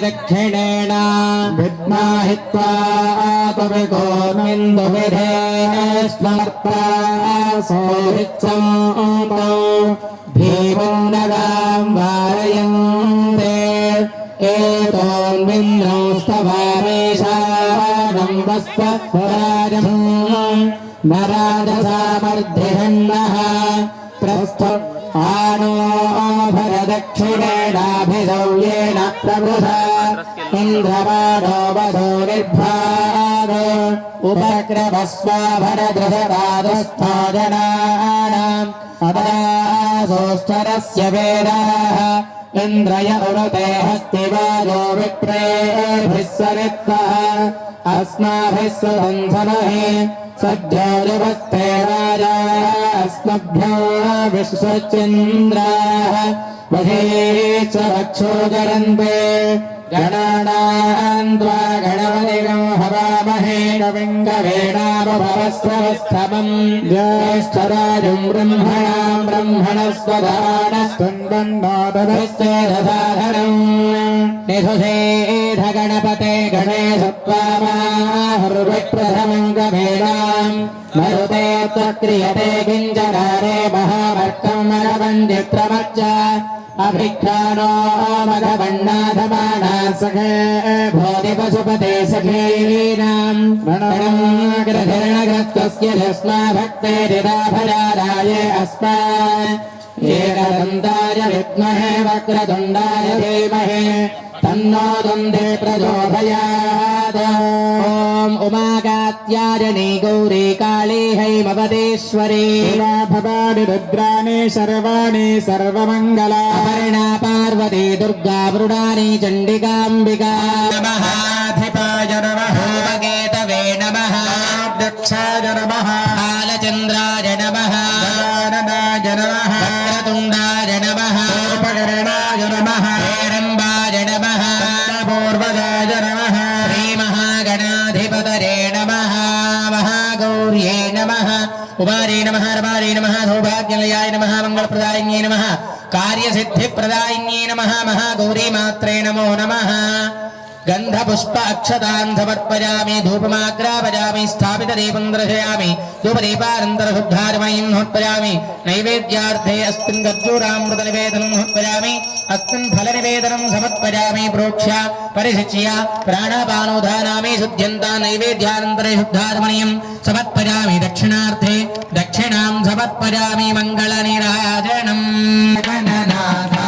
दक्षिणेन विद्माहित्वा तविकोर्मिन्दुविधेन स्मर्ता सोहित्सं भीमन्नगां वारयन्ते एतोन्विन्द्रौस्तवामेशानं वस्वराजम् नराजसामर्ध्यन्नः प्रस्थ आनो भरदक्षिणेनाभिसौयेन प्रवृथा इन्द्रवाणो वधो निर्भाग उपक्रमस्वा भरदृशराधस्थो जनानाम् अदासोष्ठरस्य वेदाः इन्द्रय उनुते हस्तिवाजो विप्रेभिः सरित्वः अस्माभिः सुदन्धमहे सज्जोजुवस्ते राजा अस्मभ्यो विश्वचिन्द्राः वधे च रक्षो जरन्ते गणानां त्वा गणपतिगं हवामहे कविं कवीनामभवस्रवस्तमं ज्येष्ठराजं ब्रह्मणां ब्रह्मणस्वधानस्तुन्वन्नोदभस्य दधाधरम् निषुषेध गणपते गणेशत्वामाहुर्विप्रथमं कवीनां मरुते त्वक्रियते किञ्चनारे महावर्कं मगवन्दित्रमच्च अभिख्यानो मघवन्नाथमाना सखे भोधि पशुपते सखीनाम् रणग्रधिरणग्रस्तस्य जस्मा भक्ते रिदाभराराय अस्मान् एकदन्ताय विद्महे वक्रतुण्डाय धीमहि तन्नो दन्दे प्रचोदयात् ॐ उमाकात्यायनी गौरी काली हैमवतेश्वरी भवानि रुद्राणि शर्वाणि सर्वमङ्गला अपर्णा पार्वती दुर्गा मृडानि चण्डिकाम्बिका नमः अधिपाय नमः भगेतवे नमः दक्षाय नमः बालचन्द्राय नमः गजाननाय नमः वक्रतुण्डाय नमः उपकरणाय नमः हेरम्बाय नमः पूर्वजाय नमः श्रीमहागणाधिपतये नमः महागौर्ये नमः उमारे नमः रमारे नमः सौभाग्यलयाय नमः मंगलप्रदायिन्ये नमः कार्यसिद्धिप्रदायिन्ये नमः महागौरी मात्रे नमो नमः गंधपुष्प अक्षतान् समर्पयामि धूपमाग्रापयामि स्थापितदीपं दर्शयामि धूपदीपानन्तरशुद्धारमयीं समर्पयामि नैवेद्यार्थे अस्मिन् गज्जूरामृतनिवेदनं समर्पयामि अस्मिन् फलनिवेदनं समर्पयामि प्रोक्ष्य परिशिच्य प्राणापानोधानामि शुद्ध्यन्ता नैवेद्यानन्तरे शुद्धारमणीयं समर्पयामि दक्षिणार्थे दक्षिणां समर्पयामि मङ्गलनीराजनम् गणनाथ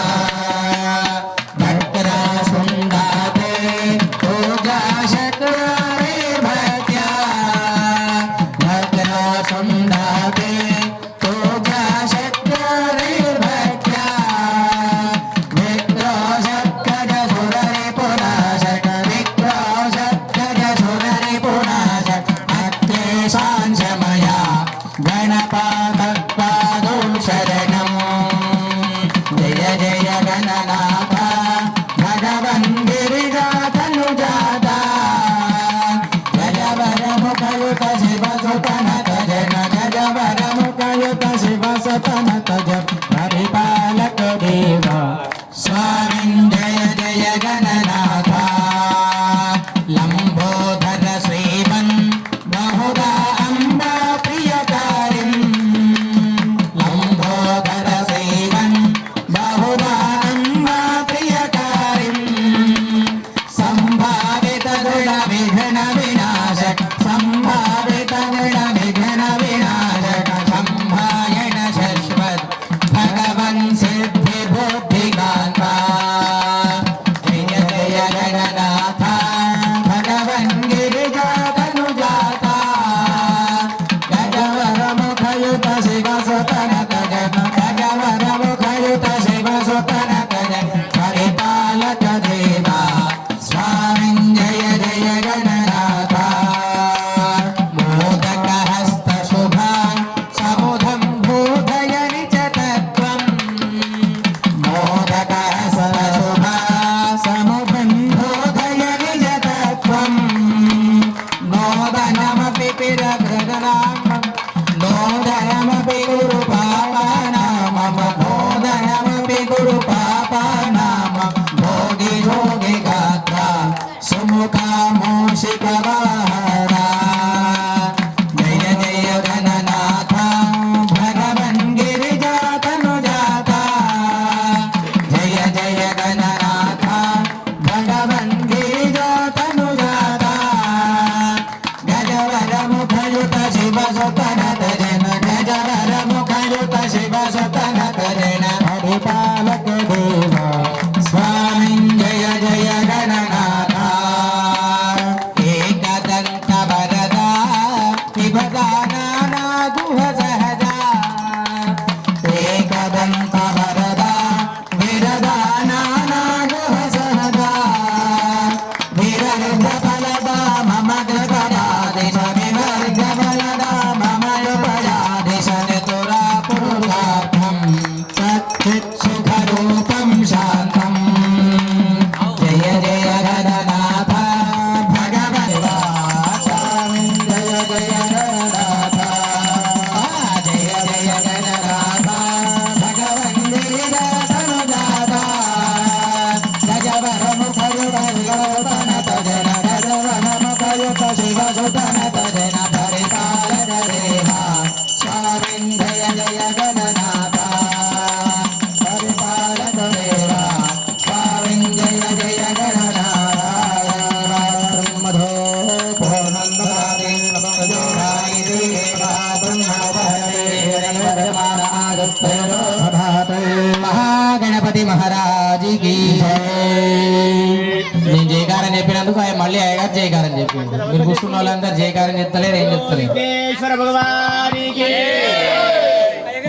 అన్నందుకు ఆయన మళ్ళీ అయ్యగారు జయకారం చెప్పిండు. మీరు కూర్చున్న వాళ్ళందరూ జయకారం చెప్తలేరు, ఏం చెప్తలేరు.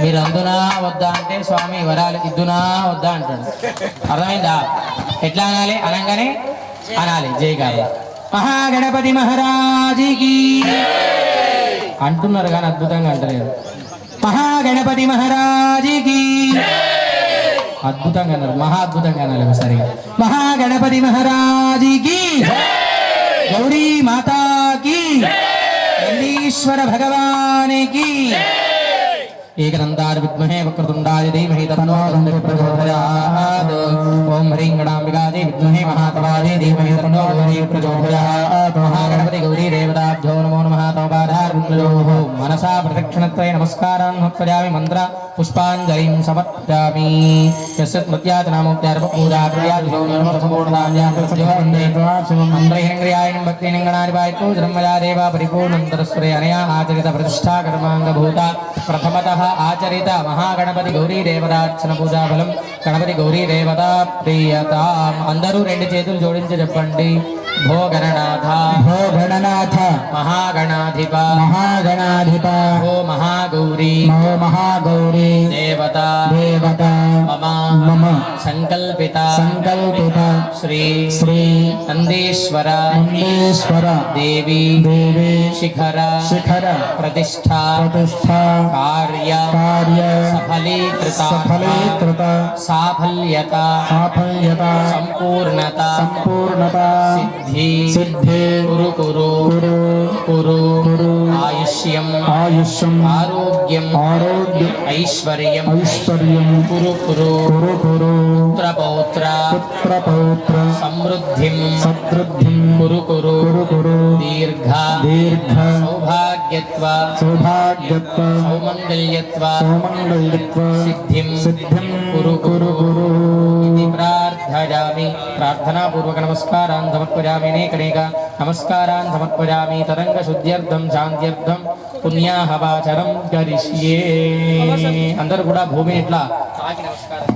మీరు అందునా వద్దా అంటే స్వామి వరాలు ఇద్దునా వద్దా అంటాడు. అర్థమైందా? ఎట్లా అనాలి? అనగానే అనాలి జయకారం. మహాగణపతి మహారాజుకి అంటున్నారు కానీ అద్భుతంగా అంటలేదు. మహాగణపతి మహారాజుకి అద్భుతంగా అన్నారు, మహా అద్భుతంగా అనాలి ఒకసారిగా. మహాగణపతి మహారాజుకి, గౌరీ మాతాకి, నందీశ్వర భగవానికి. ఏకదంతాయ విద్మహే వక్రతుండాయ ధీమహి తన్నో దండః ప్రచోదయాత్. ఓం హ్రీం గణాంబికాయ విద్మహే మహాతవాయ ధీమహి తన్నో దండః ప్రచోదయాత్. మహాగణపతి గౌరీ దేవతాభ్యో నమో నమః. తమపాదార్విందయోః మనసా ప్రదక్షిణత్రయ నమస్కారాన్ సమర్పయామి. మంత్ర పుష్పాంజలిం సమర్పయామి. యస్య స్మృత్యాత్ నామోక్త్యార్ప పూజా క్రియాత్ సోమనః సంపూర్ణాన్యాత్ సత్యవందే మంత్రహిరంగ్రియాయనం భక్తినం గణాధిపాయతో జన్మయా దేవ పరిపూర్ణం తరస్వరే అనయా ఆచరిత ప్రతిష్ఠా కర్మాంగభూత ప్రథమతః ఆచరిత మహాగణపతి గౌరీ దేవతార్చన పూజా ఫలం. గణపతి గౌరీ దేవత ప్రియత. అందరూ రెండు చేతులు జోడించి చెప్పండి. భో గణనాథ, భో గణనాథ, మహాగణాధిప, మహాగణాధిప, భో మహాగౌరీ, భో మహాగౌరీ దేవత, దేవత, మమ మమ సంకల్పిత, సంకల్పిత శ్రీ శ్రీ నందీశ్వర, నందీశ్వర దేవి, దేవి శిఖర, శిఖర ప్రతిష్ఠా, ప్రతిష్ఠా కార్య, కార్య సఫలీకృత, సఫలీకృత సాఫల్యత, సాఫల్యత సంపూర్ణత, సంపూర్ణత సిద్ధి, సిద్ధి కురు కురు కురు కురు కురు ఆయుష్యం, ఆయుష్యం ఆరోగ్యం, ఆరోగ్యం ఐశ్వర్యం, ఐశ్వర్యం కురు కురు కురు కురు పుత్ర పౌత్ర, పుత్ర పౌత్ర సమృద్ధిం, సమృద్ధిం కురు కురు కురు కురు దీర్ఘ, దీర్ఘ సౌభాగ్యత్వ, సౌభాగ్యత్వ సౌమంగళ్యత్వ, సౌమంగళ్యత్వ సిద్ధిం, సిద్ధిం కురు కురు కురు ఇది ప్రార్థయామి. ప్రార్థనా పూర్వక నమస్కారాన్ సమర్పయామి. అనేకనేక నమస్కారాన్ సమర్పయామి. తరంగ శుద్ధ్యర్థం శాంత్యర్థం పుణ్యాహవాచరం కరిష్యే. అందరూ కూడా భూమి ఇట్లా తాకి నమస్కారం.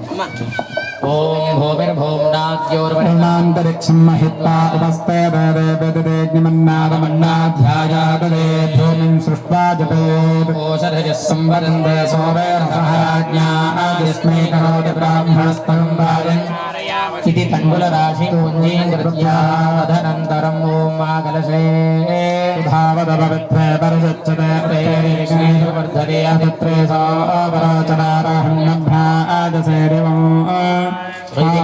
ఓం భూమిర్భూం నాద్యోర్వర్ణాంతరిక్షం మహిత్వా ఉపస్తే వేదేగ్నిమన్నాదమన్నాధ్యాయాదదే భూమిం సృష్ట్వా జపేత్. ఓషధయః సంవదంతే సోమేర్హజ్ఞానాదిస్మై కరోతి బ్రాహ్మణస్తం వాయన్ ఇది తంగుల రాశి పుంజీంద్రత్యాధనంతరం ఓం మాగలశే భావదపవిత్రే పరిషచ్చతే ప్రేక్షేవర్ధతే అభిత్రే సోపరాచనారహన్నభ్రాజసేరివం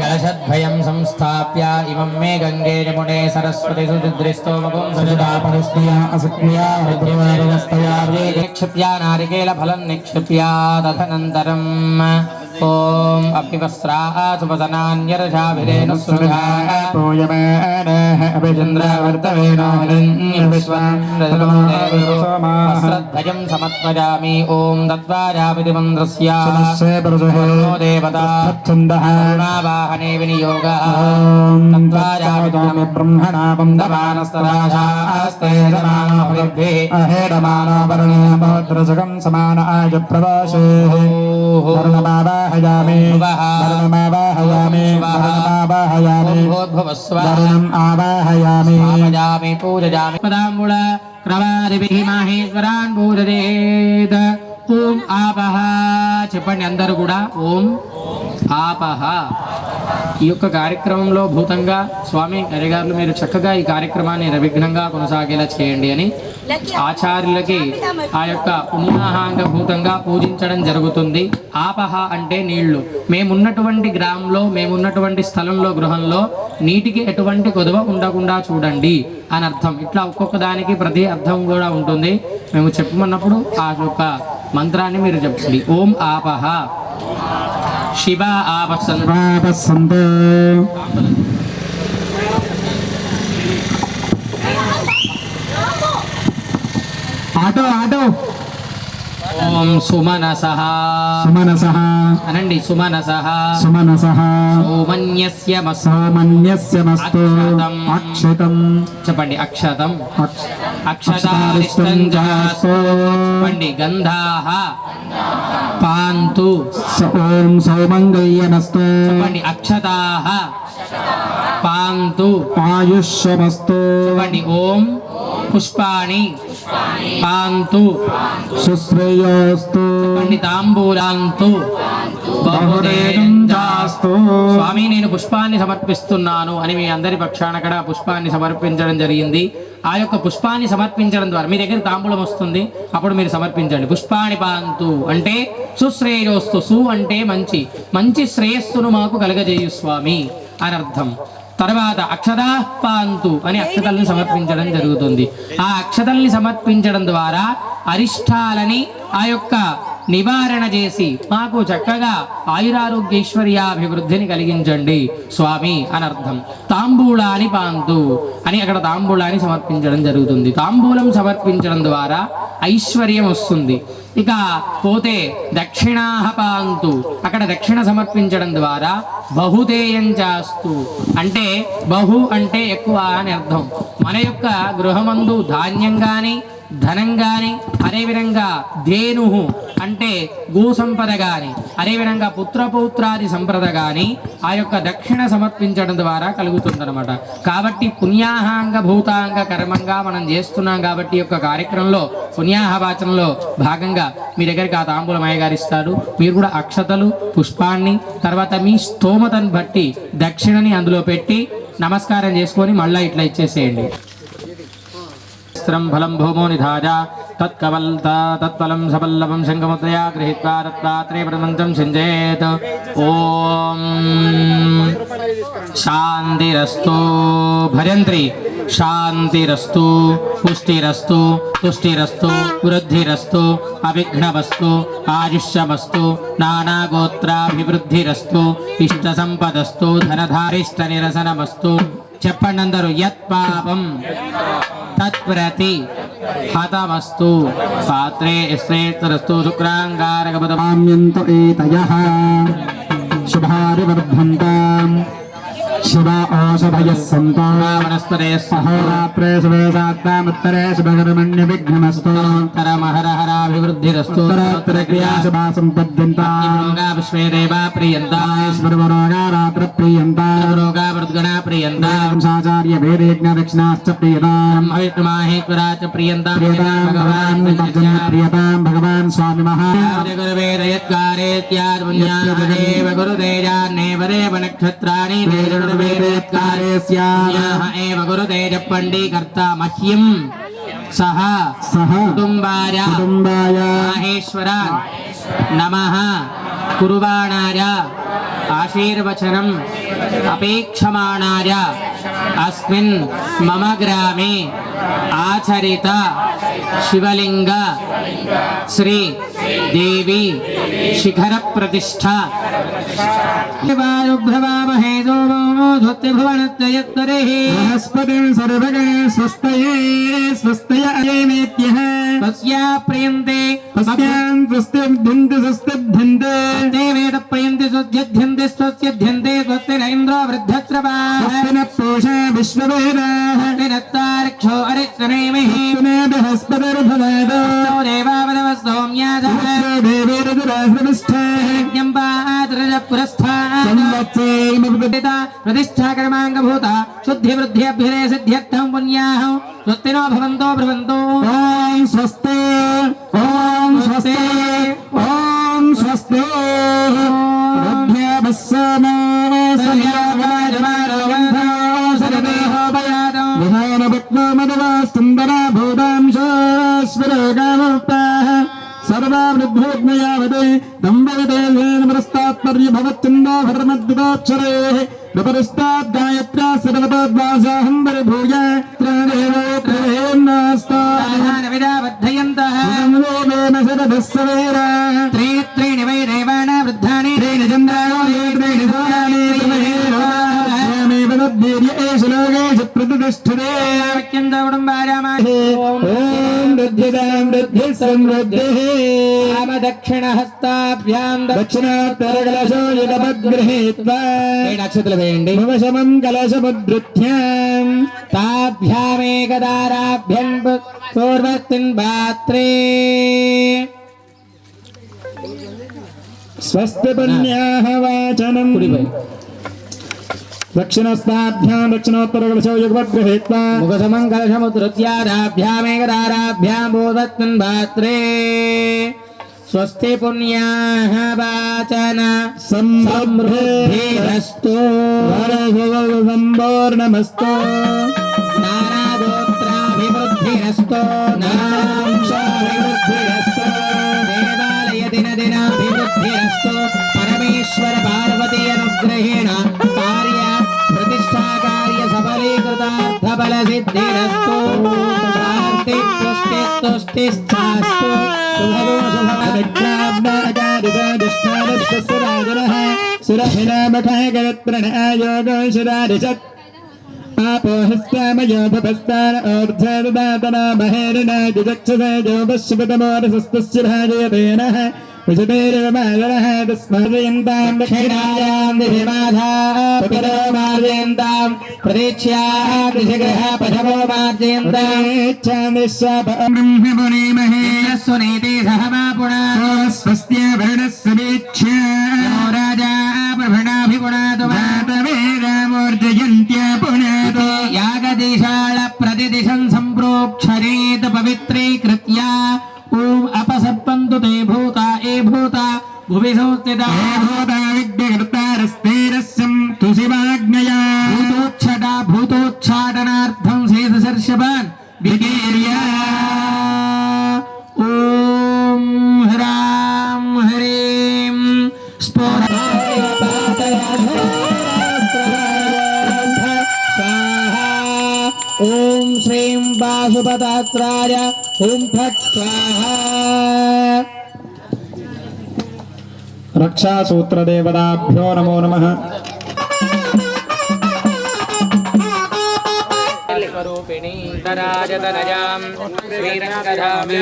కలశద్భయం సంస్థాప్య ఇమం మే గంగే యమునే సరస్వతి సురుద్రిస్తోమకం సజుదా పరిస్థియా అసక్రియా హృద్రవస్తయా నిక్షిప్య నారికేల ఫలం నిక్షిప్య తదనంతరం ఓం అభివస్త్రాః సుపసనాన్యర్షాభిరేణ సురగాః పూయమేనః అభిచంద్రవర్తవేనో హిరణ్యవిశ్వాసోమాశ్రద్ధయం సమత్వయామి. ఓం దత్వాజాపితి మంత్రస్య నో దేవతా ఛందః వాహనే వినియోగః. ఓం దత్వాజాపితి బ్రహ్మణా వందమానస్తరాశాస్తే సమానోభిః అహేడమానో వర్ణేమోద్రజకం సమాన ఆయ ప్రవాసే. వర్ణమావాహయామి, వర్ణమావాహయామి, వర్ణమావాహయామి, వర్ణం ఆవాహయామి. ఆవాహయామి పూజయామి. పదాంబుళ క్రమాదిభిః మాహేశ్వరాన్ పూజయేత్. ఓం ఆపహ చెప్పండి అందరూ కూడా. ఓం ఆపహ. ఈ యొక్క కార్యక్రమంలో భూతంగా స్వామి అయ్యగారులు మీరు చక్కగా ఈ కార్యక్రమాన్ని నిర్విఘ్నంగా కొనసాగేలా చేయండి అని ఆచార్యులకి ఆ యొక్క పుణ్యాహాంగ భూతంగా పూజించడం జరుగుతుంది. ఆపహ అంటే నీళ్లు. మేమున్నటువంటి గ్రామంలో, మేమున్నటువంటి స్థలంలో, గృహంలో నీటికి ఎటువంటి కొదువ ఉండకుండా చూడండి అని అర్థం. ఇట్లా ఒక్కొక్క దానికి ప్రతి అర్థం కూడా ఉంటుంది. మేము చెప్పమన్నప్పుడు ఆ యొక్క మంత్రాన్ని మీరు చెప్పండి. ఓం ఆపహ. శివ ఆపస్సంతు. ఆటో ఆటో. ఓం సుమనసః, సుమనసః అనండి. సుమనసః, సుమనసః. సౌమన్యస్యమస్తు, సౌమన్యస్యమస్తు. అక్షతం చెప్పండి. అక్షతం, అక్షతారిష్టం జాస్తు చెప్పండి. గంధాః పాంతు. ఓం సౌమంగళ్యమస్తు చెప్పండి. అక్షతాః పాంతు ఆయుష్యమస్తు చెప్పండి. ఓం పుష్పాణి పాంతు సుశ్రేయోస్తు చెప్పండి. తాంబూలాంతు బహుదేజాస్తు. స్వామి నేను పుష్పాన్ని సమర్పిస్తున్నాను అని మీ అందరి పక్షాన కూడా పుష్పాన్ని సమర్పించడం జరిగింది. ఆ యొక్క పుష్పాన్ని సమర్పించడం ద్వారా మీ దగ్గర తాంబూలం వస్తుంది, అప్పుడు మీరు సమర్పించండి. పుష్పాణి పాంతు అంటే సుశ్రేయోస్తు. సు అంటే మంచి, మంచి శ్రేయస్సును మాకు కలగజేయు స్వామి అని అర్థం. తర్వాత అక్షతా పాంతు అని అక్షతల్ని సమర్పించడం జరుగుతుంది. ఆ అక్షతల్ని సమర్పించడం ద్వారా అరిష్టాలని ఆ యొక్క నివారణ చేసి మాకు చక్కగా ఆయురారోగ్యైశ్వర్యాభివృద్ధిని కలిగించండి స్వామి అని అర్థం. తాంబూలాని పాంతు అని అక్కడ తాంబూలాన్ని సమర్పించడం జరుగుతుంది. తాంబూలం సమర్పించడం ద్వారా ఐశ్వర్యం వస్తుంది. ఇక పోతే దక్షిణాహ పాంతు అక్కడ దక్షిణ సమర్పించడం ద్వారా బహుదేయం చాస్తు అంటే బహు అంటే ఎక్కువ అని అర్థం. మన యొక్క గృహమందు ధాన్యం గాని ధనం గాని అదేవిధంగా ధేను అంటే గో సంపద గాని అదేవిధంగా పుత్రపౌత్రాది సంపద గాని ఆ యొక్క దక్షిణ సమర్పించడం ద్వారా కలుగుతుందన్నమాట. కాబట్టి పుణ్యాహాంగ భూతాంగ కర్మంగా మనం చేస్తున్నాం కాబట్టి ఈ యొక్క కార్యక్రమంలో పుణ్యాహవాచనంలో భాగంగా మీ దగ్గరికి ఆ తాంబూలమయ్య గారు ఇస్తారు. మీరు కూడా అక్షతలు పుష్పాన్ని తర్వాత మీ స్తోమతను బట్టి దక్షిణని అందులో పెట్టి నమస్కారం చేసుకొని మళ్ళీ ఇట్లా ఇచ్చేసేయండి. ఫలం భూమో నిధాజ తత్కవల్తం సపల్లవం శంఖముద్రయా గృహీత్వా దత్తాత్రేయ ప్రమంత్రం సింజేత్. ఓం శాంతిరస్తు భజంత్రి శాంతిరస్తు పుష్టిరస్తు తుష్టిరస్తు వృద్ధిరస్తు అవిఘ్నవస్తు ఆయుష్యమస్తు నానాగోత్రాభివృద్ధిరస్తు ఇష్ట సంపదస్తు ధనధారిష్ట నిరసనమస్తు. చెప్పండి అందరూ. యత్ పాపం తత్ప్రతి హతమస్తు పాత్రే శ్రేయస్తరస్తు శుక్రాంగారకపదమామ్యంత ఏతయః శుభారివర్ధంతాం శివ ఓషధయః సంతో వనస్పతే సహోరాత్రే శుభేశాత్తాముత్తరే శుభకర్మణ్య విఘ్నమస్తు తరమహరహరాభివృద్ధిరస్తు ఉత్తరోత్తర క్రియా శుభా సంపద్యంతాం విశ్వేదేవ ప్రియంతాశ్వరవరోగా రాత్ర ప్రియంతాం రోగా వృద్గణా ప్రియంతాం సాచార్య వేదేజ్ఞ దక్షిణాశ్చ ప్రియతాం మహేశ్వరాచ ప్రియంతాం భగవాన్ ప్రియతాం భగవాన్ స్వామి మహావేదయత్కారేత్యాద్పుణ్యాదేవ గురుదేజాన్నేవదేవ నక్షత్రాణి ఏవ గురుదేజ పండీకర్త మహ్యం సహ కుటుంబాయ మహేశ్వర నమః కుర్వాణాయ ఆశీర్వచనం అపేక్షమాణాయ అస్మిన్ మమ గ్రామే ఆచరిత శివలింగ శ్రీ దేవి శిఖర ప్రతిష్ఠ వాయుభ్రవామహే సోమో ధృత్యభువనత్రయత్తరేః బృహస్పతిం సర్వగణే స్వస్తయే స్వస్తయ అయేమేత్యః తస్యా ప్రియంతే తస్యాం స్వస్తిభ్యంతే స్వస్తిభ్యంతే తే వేద ప్రియంతే స్వస్యధ్యంతే స్వస్యధ్యంతే స్వస్తిన ఇంద్రో వృద్ధశ్రవాః స్వస్తిన పూషా విశ్వవేదాః స్వస్తిన తారక్షో అరిష్టనేమిః స్వస్తిన బృహస్పతిర్భవేదో దేవావదవ సౌమ్యాదః దేవేరుదురాశ్రమిష్ఠాః యజ్ఞంపాత్రజ పురస్థాః ప్రతిష్ఠా కర్మాంగభూత శుద్ధి వృద్ధి అభ్యుదయ సిద్ధ్యర్థం పుణ్యాః స్వస్తినో భవంతో భ్రవంతో. ఓం స్వస్తి ఓం స్వస్తి ఓం స్వస్తి సర్వావృద్ధోజ్ఞయావదే దంబవదేవస్తాత్పర్యభవత్చందాభరమద్వితాక్షరే విపరిష్టాద్గాయత్ర్యా సర్వతద్వాసాహం పరిభూయ త్రాదేవోత్రేన్నాస్తావిదాబద్ధయంతః త్రీణి వై దేవాన వృద్ధాని త్రీణి చంద్రాణో త్రీణి సూర్యాని प्रतिष्ठते నక్షత్రం వేయండి భవశమం కలశముద్రుత్యాం తాభ్యామేకదారాభ్యం పూర్వస్మిన్ పాత్రే స్వస్తి పుణ్యాః వాచనం दक्षिणस्ताभ्यां दक्षिणोत्तरकलशौ युगपद्गृहीत्वा मुखसमङ्गलसमुद्रस्यादाभ्यामेकदाराभ्यां बोधत्तन् भात्रे स्वस्ति पुण्याः वाचन समृद्धिरस्तु सम्पूर्णमस्तु नानागोत्राभिवृद्धिरस्तु नानांशाभिवृद्धिरस्तु देवालय दिनदिनाभिवृद्धिरस्तु परमेश्वर पार्वती अनुग्रहेण कार्य प्रतिष्ठा कार्य सफलीकृतार्थफलसिद्धिरस्तु शान्ति पुष्टि तुष्टिश्चास्तु शुभगो शुभः सुरहिनामखः गणप्रणयोगो शिरादिशत् आपोहिस्त्यामयो भवस्तान ऊर्ध्वदातना महेरिणा जुजक्षसे योगशिवतमोरसस्तस्य भाजयतेनः विशतेरमादरः तस्मादयन्तां दक्षिणायां दिशिमाधापितरो मार्जयन्तां प्रतीक्ष्याः दिशिगृह पशवो ब्रह्मपुरीमहे मार्जयन्तां सह मा पुनः स्वस्त्य वर्णस्य वीक्ष्य राजा प्रभृणाभिपुनातु मातवेदामूर्जयन्त्य पुनातो यागदिशाल प्रतिदिशं सम्प्रोक्षरेत पवित्रीकृत्य ॐ अपसर्पन्तु ते भूता ए भूता भुवि संस्थिता भूता विद्यकर्तारस्तेरस्यं तुशिवाग्नया भूतोच्छाटनार्थं शेषसर्षपान् विकीर्य ॐ ह्रां ह्रीं स्वाहा ॐ श्रीं वासुपदात्राय ॐ फट् स्वाहा रक्षासूत्रदेवताभ्यो नमो नमः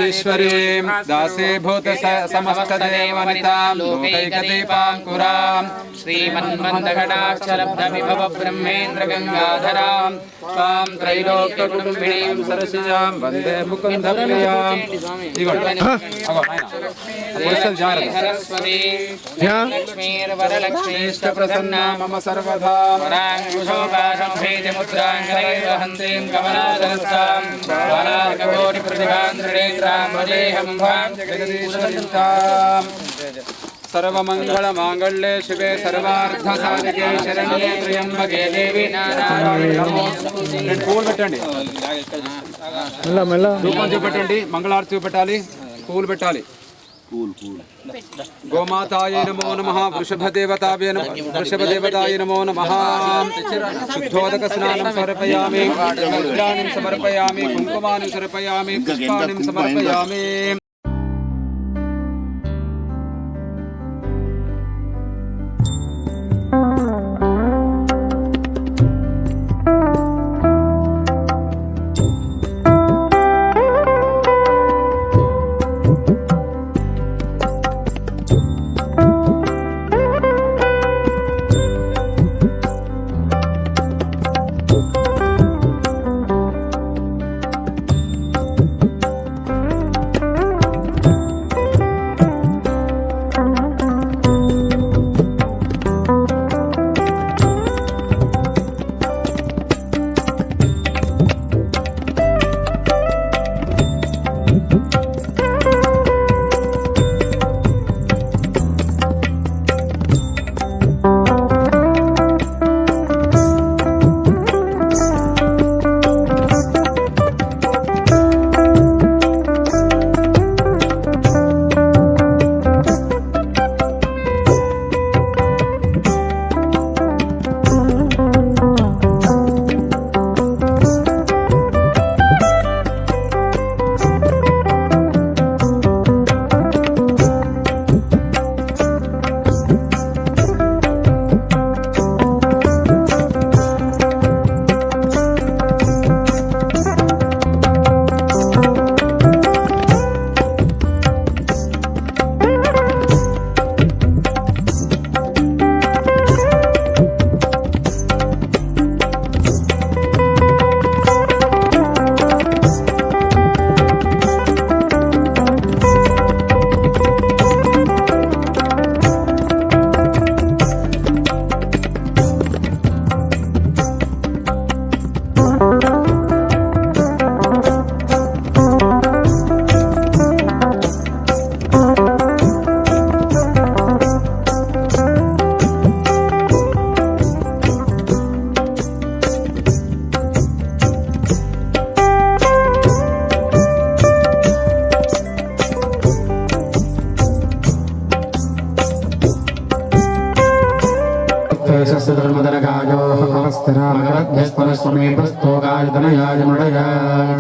ईश्वरीं दासीभूत समस्तदेवनितां लोकैकदीपाङ्कुरां श्रीमन्मन्दकटाक्षरब्धविभव ब्रह्मेन्द्र गङ्गाधरां त्वां त्रैलोक्यकुटुम्बिनीं सरसिजां वन्दे मुकुन्दप्रियां सरस्वती लक्ष्मीर्वरलक्ष्मीष्टप्रसन्ना मम सर्वदा वराङ्कुशोपाशम्भेजमुद्राङ्गैर्वहन्तीं कमलादरस्तां बालार्ककोटिप्रतिभां भजेऽहं भां जगदीश्वरीं सर्वमङ्गलमाङ्गल्ये शिवे सर्वार्थसाधिके शरण्ये त्र्यम्बके देवी नारायणी పూలు పెట్టండి ధూపం చూపెట్టండి మంగళారతి చూపెట్టాలి పూలు పెట్టాలి गोमातायै नमो नमः वृषभदेवतायै नमो नमः शुद्धोदकस्नानं समर्पयामि वस्त्राणि समर्पयामि कुङ्कुमानि समर्पयामि पुष्पाणि समर्पयामि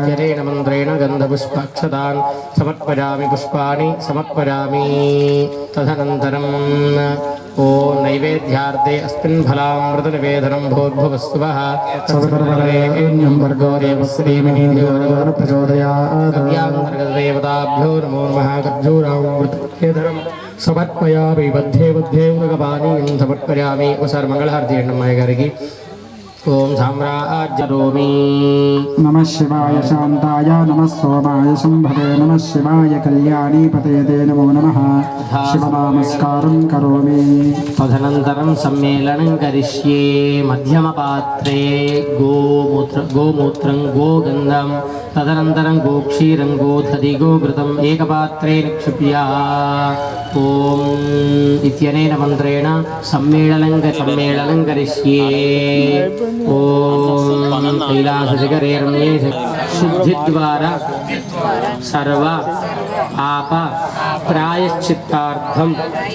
चरेण मन्त्रेण गन्धपुष्पाक्षतान् समर्पयामि पुष्पाणि समर्पयामि तदनन्तरं ॐ नैवेद्यार्थे अस्मिन् फलामृतनिवेदनं भूर्भुवस्सुवः सर्वकर्मण्यं भर्गो देवश्रीमहि प्रचोदयात् देवताभ्यो नमो नमः खर्जूरामृतनिवेदनं समर्पयामि बद्धे बद्धे उदकपानीयं समर्पयामि ఒకసారి మంగళహారతి చేయండి అమ్మాయి గారికి ఓం సామ్రాజ్యరోమి नमः शिवाय शान्ताय नमः सोमाय शम्भवे नमः शिवाय कल्याणीपतये ते नमो नमः शिवनामस्कारं करोमि తదనంతరం సమ్మేళనం కరిష్యే మధ్యమ పాత్రే గోమూత్రం గోగంధం తదనంతరం గోక్షీరం గోధది గోఘృతం ఏకపాత్రే నిక్షిప్య ఓం ఇత్యనేన మంత్రేణ సమ్మేళనం కరిష్యే ఓం కైలాసశిఖరేర్మ్యే శుద్ధిద్వారా సర్వ పాప ప్రాయశ్చిత్తార్థం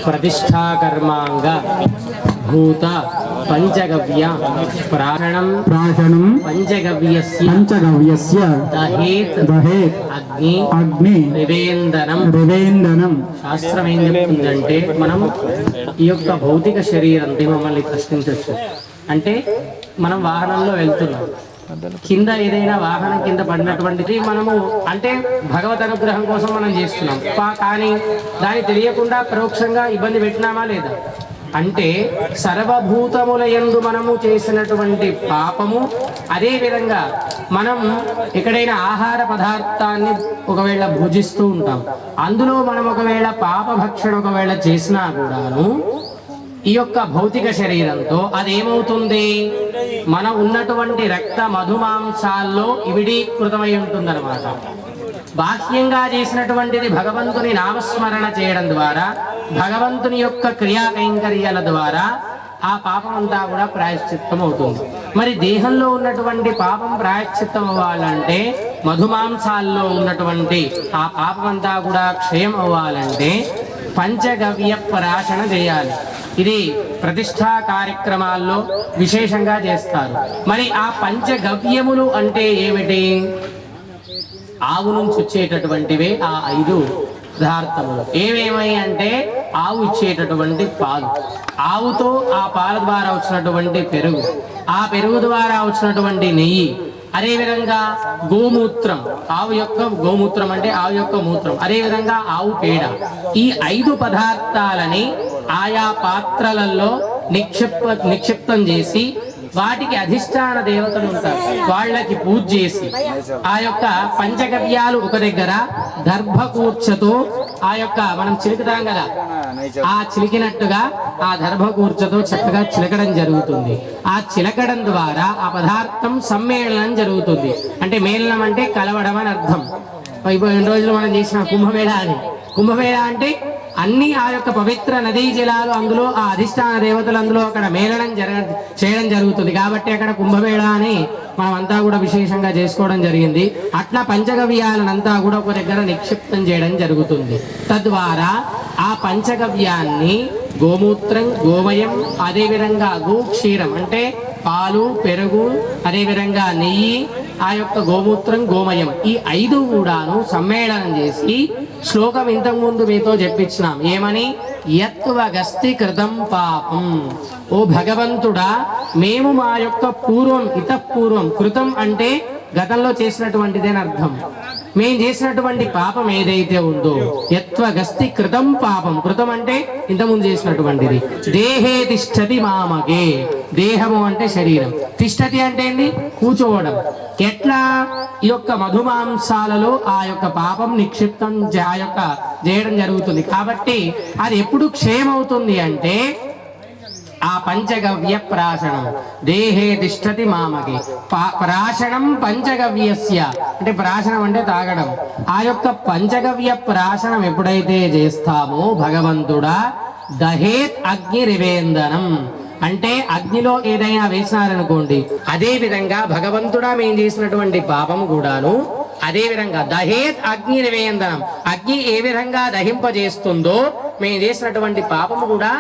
ప్రతిష్టాకర్మాంగ భూత పంచగవ్య ప్రాణం పంచగవ్యస్య దహేత్ అగ్ని నివేదనం శాస్త్రం ఏం చెప్తుందంటే మనం ఈ యొక్క భౌతిక శరీరం మమ్మల్ని ప్రశ్నించవచ్చు అంటే మనం వాహనంలో వెళ్తున్నాం కింద ఏదైనా వాహనం కింద పడినటువంటిది మనము అంటే భగవద్ అనుగ్రహం కోసం మనం చేస్తున్నాం కానీ దాన్ని తెలియకుండా పరోక్షంగా ఇబ్బంది పెట్టినామా లేదా అంటే సర్వభూతముల యందు మనము చేసినటువంటి పాపము అదే విధంగా మనం ఎక్కడైనా ఆహార పదార్థాన్ని ఒకవేళ భుజిస్తూ ఉంటాం అందులో మనం ఒకవేళ పాప భక్షణ ఒకవేళ చేసినా కూడాను ఈ యొక్క భౌతిక శరీరంతో అదేమవుతుంది మన ఉన్నటువంటి రక్త మధుమాంసాల్లో ఇవిడీకృతమై ఉంటుందన్నమాట బాహ్యంగా చేసినటువంటిది భగవంతుని నామస్మరణ చేయడం ద్వారా భగవంతుని యొక్క క్రియా కైంకర్యాల ద్వారా ఆ పాపం అంతా కూడా ప్రాయశ్చిత్తం అవుతుంది మరి దేహంలో ఉన్నటువంటి పాపం ప్రాయశ్చిత్తం అవ్వాలంటే మధుమాంసాల్లో ఉన్నటువంటి ఆ పాపం అంతా కూడా క్షయం అవ్వాలంటే పంచగవ్య పరాశన చేయాలి ఇది ప్రతిష్టా కార్యక్రమాల్లో విశేషంగా చేస్తారు మరి ఆ పంచగవ్యములు అంటే ఏమిటి ఆవు నుంచి వచ్చేటటువంటివే ఆ 5 పదార్థములు ఏమేమై అంటే ఆవు ఇచ్చేటటువంటి పాలు ఆవుతో ఆ పాల ద్వారా వచ్చినటువంటి పెరుగు ఆ పెరుగు ద్వారా వచ్చినటువంటి నెయ్యి అదేవిధంగా గోమూత్రం ఆవు యొక్క గోమూత్రం అంటే ఆవు యొక్క మూత్రం అదేవిధంగా ఆవు పేడ ఈ 5 పదార్థాలని ఆయా పాత్రలలో నిక్షిప్తం చేసి వాటికి అధిష్టాన దేవతలు ఉంటారు వాళ్ళకి పూజ చేసి ఆ యొక్క పంచగవ్యాలు ఒక దగ్గర దర్భకూర్చతో ఆ యొక్క మనం చిలుకుతాం కదా ఆ చిలికినట్టుగా ఆ దర్భకూర్చతో చక్కగా చిలకడం జరుగుతుంది ఆ చిలకడం ద్వారా ఆ పదార్థం సమ్మేళనం జరుగుతుంది అంటే మేళనం అంటే కలవడం అని అర్థం ఇప్పుడు 2 రోజులు మనం చేసిన కుంభమేళ అంటే అన్ని ఆ యొక్క పవిత్ర నదీ జలాలు అందులో ఆ అధిష్టాన దేవతలు అందులో అక్కడ మేళనం చేయడం జరుగుతుంది కాబట్టి అక్కడ కుంభమేళ అని మనమంతా కూడా విశేషంగా చేసుకోవడం జరిగింది అట్లా పంచగవ్యాలనంతా కూడా ఒక దగ్గర నిక్షిప్తం చేయడం జరుగుతుంది తద్వారా ఆ పంచగవ్యాన్ని గోమూత్రం గోమయం అదేవిధంగా గోక్షీరం అంటే పాలు పెరుగు అదేవిధంగా నెయ్యి ఆ యొక్క గోమూత్రం గోమయం ఈ 5 కూడాను సమ్మేళనం చేసి శ్లోకం ఇంతకు ముందు మీతో చెప్పించినాం ఏమని యత్వగస్తి కృతం పాపం ఓ భగవంతుడా మేము మా యొక్క పూర్వం కృతం అంటే గతంలో చేసినటువంటిదేని అర్థం మేము చేసినటువంటి పాపం ఏదైతే ఉందో యత్వగస్తి కృతం పాపం కృతం అంటే ఇంతకుముందు చేసినటువంటిది దేహే తిష్టతి మామగే దేహము అంటే శరీరం తిష్టతి అంటే ఏంటి కూర్చోవడం ఎట్లా ఈ యొక్క మధుమాంసాలలో ఆ యొక్క పాపం నిక్షిప్తం ఆ యొక్క చేయడం జరుగుతుంది కాబట్టి అది ఎప్పుడు క్షయమవుతుంది అంటే ఆ పంచగవ్య ప్రాశనం దేహే తిష్టతి మామకి ప్రాశనం పంచగవ్యస్య అంటే ప్రాశనం అంటే తాగడం ఆ యొక్క పంచగవ్య ప్రాశనం ఎప్పుడైతే చేస్తామో భగవంతుడా దహేత్ అగ్ని రివేందనం అంటే అగ్నిలో ఏదైనా వేసినారనుకోండి అదే విధంగా భగవంతుడా మేము చేసినటువంటి పాపం కూడాను అదే విధంగా దహేత్ అగ్ని నివేదనం అగ్ని ఏ విధంగా దహింపజేస్తుందో మేము చేసినటువంటి పాపము కూడా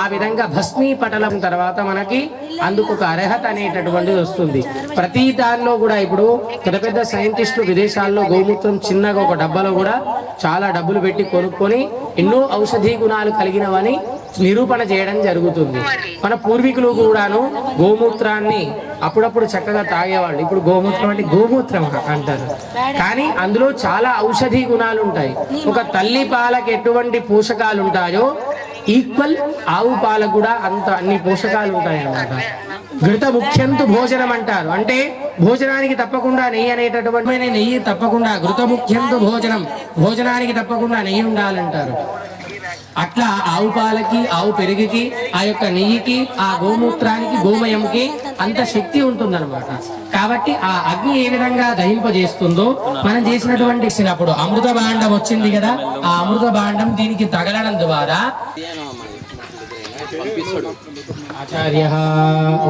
ఆ విధంగా భస్మీపటలం తర్వాత మనకి అందుకు ఒక అర్హత అనేటటువంటిది వస్తుంది. ప్రతి దానిలో కూడా ఇప్పుడు పెద్ద పెద్ద సైంటిస్టులు విదేశాల్లో గోమూత్రం చిన్నగా ఒక డబ్బాలో కూడా చాలా డబ్బులు పెట్టి కొనుక్కొని ఎన్నో ఔషధీ గుణాలు కలిగినవని నిరూపణ చేయడం జరుగుతుంది. మన పూర్వీకులు కూడాను గోమూత్రాన్ని అప్పుడప్పుడు చక్కగా తాగేవాళ్ళు. ఇప్పుడు గోమూత్రం అంటే గోమూత్రం అంటారు, కానీ అందులో చాలా ఔషధీ గుణాలు ఉంటాయి. ఒక తల్లి పాలకి ఎటువంటి పోషకాలు ఉంటాయో ఈక్వల్ ఆవు పాలకు కూడా అన్ని పోషకాలు ఉంటాయి అన్నమాట. ఘృత ముఖ్యంతు భోజనం అంటారు, అంటే భోజనానికి తప్పకుండా నెయ్యి అనేటటువంటి నెయ్యి తప్పకుండా ఘృత ముఖ్యంతు భోజనానికి తప్పకుండా నెయ్యి ఉండాలంటారు. అట్లా ఆవు పాలకి ఆవు పెరుగుకి ఆ యొక్క నెయ్యికి ఆ గోమూత్రానికి గోమయంకి అంత శక్తి ఉంటుందన్నమాట. కాబట్టి ఆ అగ్ని ఏ విధంగా దహింపజేస్తుందో మనం చేసినటువంటి అప్పుడు అమృత భాండం వచ్చింది కదా, ఆ అమృత భాండం దీనికి తగలడం ద్వారా ఆచార్య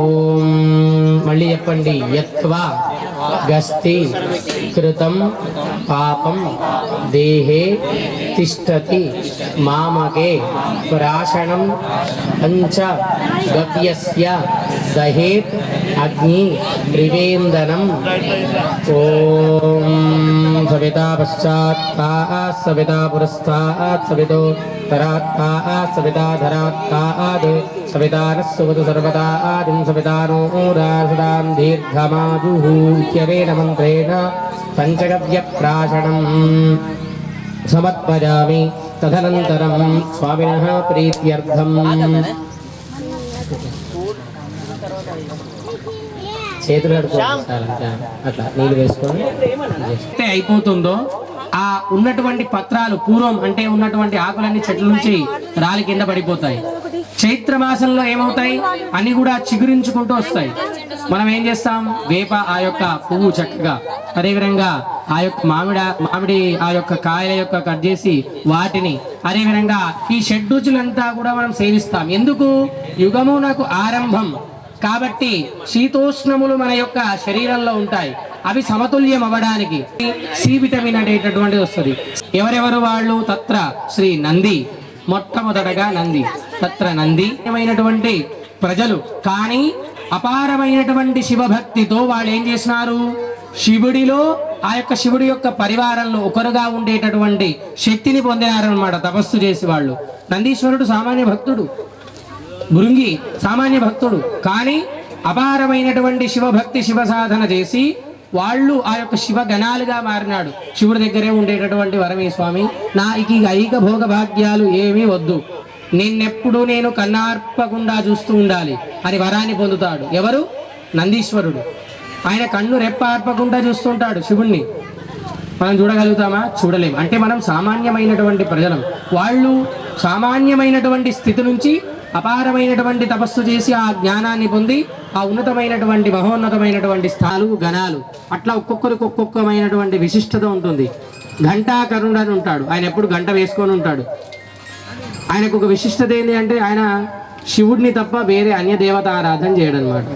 ఓం మళ్ళీ చెప్పండి. యత్వా గస్తి కృతం పాపం దేహే తిష్టతి మామకే ప్రాశనం పంచ గవ్యస్య దహేత్ అగ్ని త్రివేందనం. ఓం సవితా పశ్చాత్ సవితా పురస్తాత్ సవితో తరాత్ సవితా ధరాత్ సవితానస్సువతు సర్వదా ఆదిం సవితానో సదాం దీర్ఘమాయుః ఇత్యనేన మంత్రేణ పంచగవ్య ప్రాశనం సమర్పయామి. తదనంతరం స్వామినః ప్రీత్యర్థం చేతులు అట్లా నీళ్ళు వేసుకొని అయిపోతుందో ఆ ఉన్నటువంటి పత్రాలు పూర్వం అంటే ఉన్నటువంటి ఆకులన్నీ చెట్ల నుంచి రాలి కింద పడిపోతాయి. చైత్ర మాసంలో ఏమవుతాయి, అన్ని కూడా చిగురించుకుంటూ వస్తాయి. మనం ఏం చేస్తాం, వేప ఆ యొక్క పువ్వు చక్కగా, అదేవిధంగా ఆ యొక్క మామిడి ఆ యొక్క కాయల యొక్క కట్ చేసి వాటిని, అదేవిధంగా ఈ షడ్రుచులంతా కూడా మనం సేవిస్తాం. ఎందుకు, యుగము నాకు ఆరంభం కాబట్టి శీతోష్ణములు మన యొక్క శరీరంలో ఉంటాయి. అవి సమతుల్యం అవ్వడానికి సి విటమిన్ అనేటటువంటిది వస్తుంది. ఎవరెవరు వాళ్ళు, తత్ర శ్రీ నంది, మొట్టమొదటగా నంది, తత్ర నంది ఏమైనటువంటి ప్రజలు. కానీ అపారమైనటువంటి శివభక్తితో వాళ్ళు ఏం చేసినారు, శివుడిలో ఆ యొక్క శివుడి యొక్క పరివారంలో ఒకరుగా ఉండేటటువంటి శక్తిని పొందినారనమాట తపస్సు చేసి వాళ్ళు. నందీశ్వరుడు సామాన్య భక్తుడు, భృంగి సామాన్య భక్తుడు, కానీ అపారమైనటువంటి శివభక్తి శివ సాధన చేసి వాళ్ళు ఆ యొక్క శివ గణాలుగా మారినాడు. శివుడి దగ్గరే ఉండేటటువంటి వరమే స్వామి, నా ఐక భోగ భాగ్యాలు ఏమీ వద్దు, నిన్నెప్పుడు నేను కన్నార్పకుండా చూస్తూ ఉండాలి అని వరాన్ని పొందుతాడు. ఎవరు, నందీశ్వరుడు. ఆయన కన్ను రెప్ప ఆర్పకుండా చూస్తుంటాడు శివుణ్ణి. మనం చూడగలుగుతామా, చూడలేము. అంటే మనం సామాన్యమైనటువంటి ప్రజలం. వాళ్ళు సామాన్యమైనటువంటి స్థితి నుంచి అపారమైనటువంటి తపస్సు చేసి ఆ జ్ఞానాన్ని పొంది ఆ ఉన్నతమైనటువంటి మహోన్నతమైనటువంటి స్థాలు గణాలు, అట్లా ఒక్కొక్కరికి ఒక్కొక్కమైనటువంటి విశిష్టత ఉంటుంది. ఘంటాకరుణుడు అని ఉంటాడు, ఆయన ఎప్పుడు గంట వేసుకొని ఉంటాడు. ఆయనకు ఒక విశిష్టత ఏంటి అంటే ఆయన శివుడిని తప్ప వేరే అన్య దేవత ఆరాధన చేయడం అనమాట.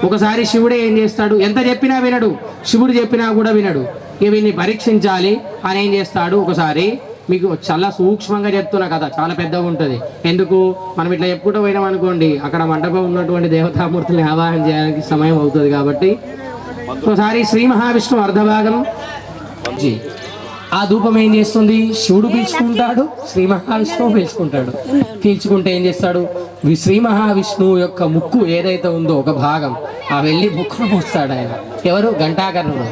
ఒకసారి శివుడే ఏం చేస్తాడు, ఎంత చెప్పినా వినడు, శివుడు చెప్పినా కూడా వినడు. వీడిని పరీక్షించాలి అని ఏం చేస్తాడు, ఒకసారి మీకు చాలా సూక్ష్మంగా చెప్తున్నా కదా, చాలా పెద్దగా ఉంటుంది. ఎందుకు, మనం ఇట్లా చెప్పుకుంటూ పోయినాం అనుకోండి, అక్కడ మండపం ఉన్నటువంటి దేవతామూర్తుల్ని ఆవాహన చేయడానికి సమయం అవుతుంది. కాబట్టి ఒకసారి శ్రీ మహావిష్ణువు అర్ధభాగం ఆ ధూపం ఏం చేస్తుంది, శివుడు పీల్చుకుంటాడు, శ్రీ మహావిష్ణువు పీల్చుకుంటాడు. పీల్చుకుంటే ఏం చేస్తాడు, శ్రీ మహావిష్ణువు యొక్క ముక్కు ఏదైతే ఉందో ఒక భాగం ఆ వెళ్ళి ముక్కును మూస్తాడు ఆయన. ఎవరు, ఘంటాకర్ణుడు.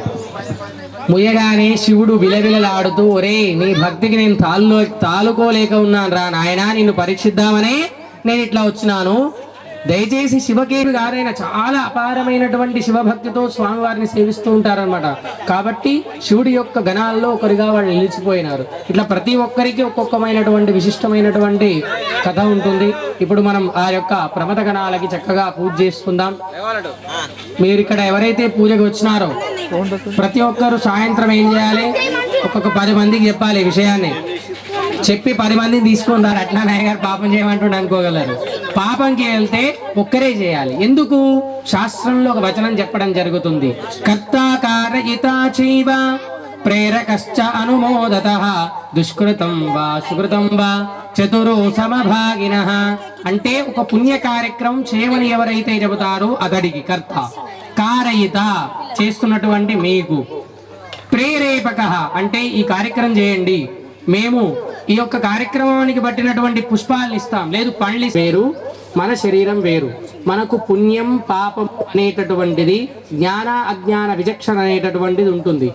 ముయ్యగానే శివుడు విలవిలలాడుతూ, ఒరే నీ భక్తికి నేను తాలుకోలేక ఉన్నాను రా నాయనా, నిన్ను పరీక్షిద్దామనే నేను ఇట్లా వచ్చినాను. దయచేసి శివకేవి గారైన చాలా అపారమైనటువంటి శివభక్తితో స్వామివారిని సేవిస్తూ ఉంటారనమాట. కాబట్టి శివుడి యొక్క గణాల్లో ఒకరిగా వాళ్ళు నిలిచిపోయినారు. ఇట్లా ప్రతి ఒక్కరికి ఒక్కొక్కమైనటువంటి విశిష్టమైనటువంటి కథ ఉంటుంది. ఇప్పుడు మనం ఆ యొక్క ప్రమథ గణాలకి చక్కగా పూజ చేసుకుందాం. మీరు ఇక్కడ ఎవరైతే పూజకు వచ్చినారో ప్రతి ఒక్కరు సాయంత్రం ఏం చేయాలి, ఒక్కొక్క 10 మందికి చెప్పాలి విషయాన్ని. చెప్పి 10 మందిని తీసుకుంటారు. అట్లా నాయగారు పాపం చేయమంటుండే అనుకోగలరు. పాపంకి వెళ్తే ఒక్కరే చేయాలి. ఎందుకు, శాస్త్రంలో ఒక వచనం చెప్పడం జరుగుతుంది, కర్తాకారయితా చైవ ప్రేరకశ్చ అనుమోదతః దుష్కృతం వా సుకృతం వా చతురో సమభాగినః అంటే ఒక పుణ్య కార్యక్రమం చేయమని ఎవరైతే చెబుతారో అతడికి కర్త, కారయిత చేస్తున్నటువంటి మీకు, ప్రేరేపక అంటే ఈ కార్యక్రమం చేయండి, మేము ఈ యొక్క కార్యక్రమానికి పట్టినటువంటి పుష్పాలను ఇస్తాం, లేదు పండ్లు వేరు, మన శరీరం వేరు. మనకు పుణ్యం పాపం అనేటటువంటిది, జ్ఞాన అజ్ఞాన విచక్షణ అనేటటువంటిది ఉంటుంది,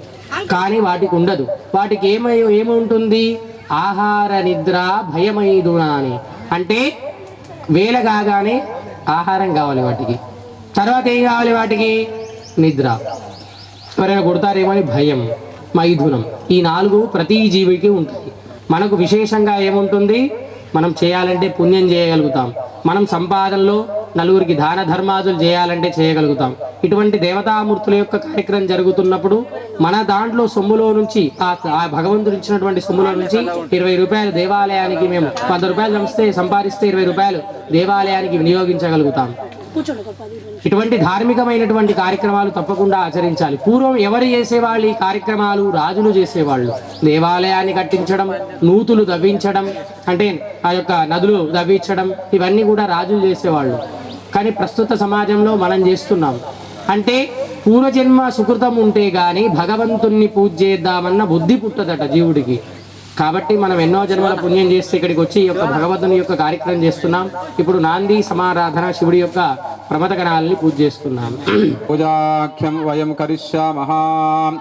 కానీ వాటికి ఉండదు. వాటికి ఏముంటుంది? ఆహార నిద్ర భయమైదునా అని, అంటే వేళ కాగానే ఆహారం కావాలి వాటికి, తర్వాత ఏం కావాలి వాటికి? నిద్ర, ఎవరైనా కొడతారేమని భయం, మైథునం. ఈ 4 ప్రతి జీవికి ఉంటాయి. మనకు విశేషంగా ఏముంటుంది? మనం చేయాలంటే పుణ్యం చేయగలుగుతాం, మనం సంపాదనలో నలుగురికి దాన ధర్మాదులు చేయాలంటే చేయగలుగుతాం. ఇటువంటి దేవతామూర్తుల యొక్క కార్యక్రమం జరుగుతున్నప్పుడు మన దాంట్లో సొమ్ములో నుంచి, ఆ భగవంతుడు ఇచ్చినటువంటి సొమ్ములో నుంచి 20 రూపాయలు దేవాలయానికి, మేము 100 రూపాయలు సంపాదిస్తే 20 రూపాయలు దేవాలయానికి వినియోగించగలుగుతాం. ఇటువంటి ధార్మికమైనటువంటి కార్యక్రమాలు తప్పకుండా ఆచరించాలి. పూర్వం ఎవరు చేసేవాళ్ళు ఈ కార్యక్రమాలు? రాజులు చేసేవాళ్ళు. దేవాలయాన్ని కట్టించడం, నూతులు దవ్వించడం, అంటే ఆ యొక్క నదులు దవ్వించడం, ఇవన్నీ కూడా రాజులు చేసేవాళ్ళు. కానీ ప్రస్తుత సమాజంలో మనం చేస్తున్నాం. అంటే పూర్వజన్మ సుకృతం ఉంటే గాని భగవంతుణ్ణి పూజ చేద్దామన్న బుద్ధి పుట్టదట జీవుడికి. కాబట్టి మనం ఎన్నో జన్మల పుణ్యం చేస్తే ఇక్కడికి వచ్చి ఈ యొక్క భగవంతుని యొక్క కార్యక్రమం చేస్తున్నాం. ఇప్పుడు నాంది సమారాధన, శివుడి యొక్క ప్రమథగణాలని పూజ చేస్తున్నాం. పూజాఖ్యం వయం కరిష్యామః.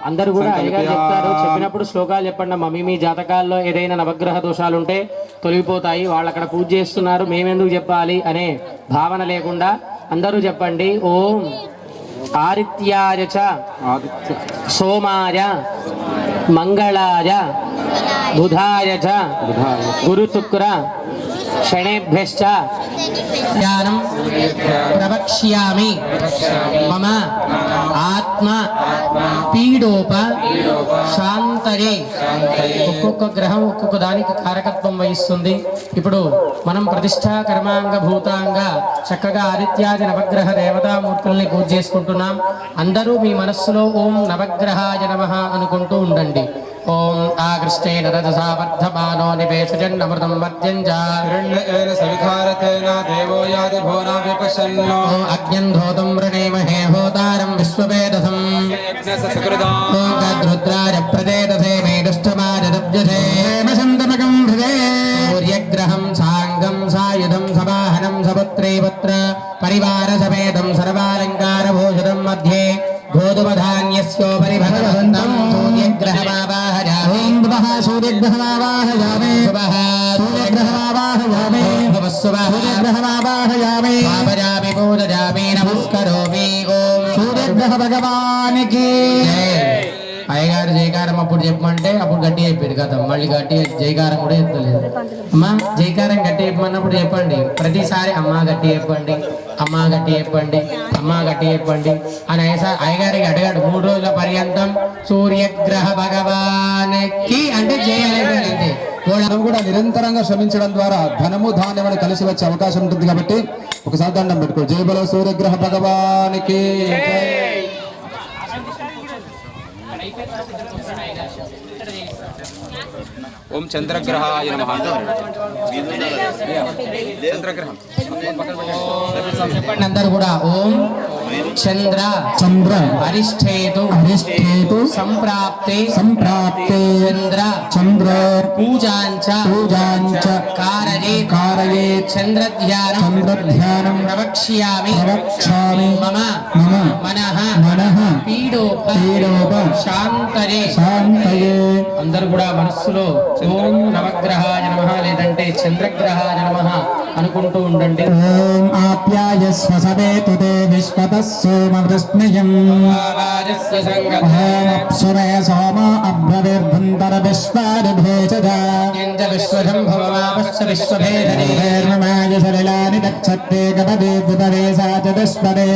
అందరూ కూడా అయ్యగారు చెప్తారు, చెప్పినప్పుడు శ్లోకాలు చెప్పండి. మీ జాతకాల్లో ఏదైనా నవగ్రహ దోషాలు ఉంటే తొలగిపోతాయి, వాళ్ళు అక్కడ పూజ చేస్తున్నారు, మేమెందుకు చెప్పాలి అనే భావన లేకుండా అందరూ చెప్పండి. ఓం ఆదిత్యాయ చ సోమాయ మంగళాయ బుధాయ చ గురు శుక్ర శనేభ్యశ్చ జ్ఞానం ప్రవక్ష్యామి మమ ఆత్మ పీడోప శాంతయే. ఒక్కొక్క గ్రహం ఒక్కొక్క దానికి కారకత్వం వహిస్తుంది. ఇప్పుడు మనం ప్రతిష్టా కర్మాంగ భూతాంగ చక్కగా ఆదిత్యాది నవగ్రహ దేవతామూర్తుల్ని పూజ చేసుకుంటున్నాం. అందరూ మీ మనస్సులో ఓం నవగ్రహాయ నమః అనుకుంటూ ఉండండి. ఓం ఆకృష్టేన రజసా వర్ధమానో నివేశజన్నమృతం వర్జ్యంజా సవిధారతేన దేవో యాది భోనా విపశన్నో అగ్న్యంధోతం వృణేమహే హోతారం విశ్వవేదసం ఓం గద్రుద్రాయ ప్రదేదసే మేదుష్టమాయ దవ్యసే హేమచందమకం హృదే సూర్యగ్రహం సాంగం సాయుధం సవాహనం సపుత్రైవత్ర పరివార సమేతం సర్వాలంకార భూషితం మధ్యే గోధుమధాన్యస్యోపరి భగవంతం సూర్యగ్రహమావాహయామి. ఓం భవః సూర్యగ్రహమావాహయామి. శుభః సూర్యగ్రహమావాహయామి. భవః శుభః సూర్యగ్రహమావాహయామి. పాపయామి పూజయామి నమస్కరోమి. ఓం సూర్యగ్రహ భగవానికి జై. అయ్యగారు జయకారం అప్పుడు చెప్పమంటే అప్పుడు గట్టి చెప్పాడు కదా, మళ్ళీ గట్టి జయకారం కూడా చెప్తలేదు. అమ్మా జయకారం గట్టి చెప్పమన్నప్పుడు చెప్పండి. ప్రతిసారి అమ్మా గట్టి చెప్పండి, అమ్మా గట్టి చెప్పండి, అమ్మా గట్టి చెప్పండి అని అయ్యగారికి అడిగాడు. 3 రోజుల పర్యంతం సూర్యగ్రహ భగవానికి అంటే జయాలంటే మనం కూడా నిరంతరంగా శ్రమించడం ద్వారా ధనము ధాన్యములు కలిసి వచ్చే అవకాశం ఉంటుంది. కాబట్టి ఒకసారి దండం పెట్టుకో. జై బలో సూర్యగ్రహ భగవానికి. ఓం చంద్రగ్రహాయ నమః. చంద్రగ్రహం చెప్పండి అందరు కూడా. ఓం చంద్ర చంద్ర అరిష్టేతు అరిష్టేతు సంప్రాప్తే సంప్రాప్తే చంద్ర చంద్ర పూజాంచ పూజాంచ కారయే కారయే చంద్రధ్యానం చంద్రధ్యానం ప్రవక్ష్యామి ప్రవక్ష్యామి మమ మమ మనః మనః పీడోప పీడోప శాంతయే. శాంతయే. అందరూ కూడా మనస్సులో ఓం నవగ్రహాయ నమః లేదంటే చంద్రగ్రహాయ నమః అనుకుంటూ ఉండండి. ఓం ఆప్యాయస్వ సవేతు తే విశ్వతః సోమవృష్ణియం. ఓం అప్సురే సోమ అభ్రవిర్భుంతర విశ్వాదిభేషజా. నిర్మమాయ సలిలాని దక్షత్తే గపదే గుపదే సా చతుష్పదే.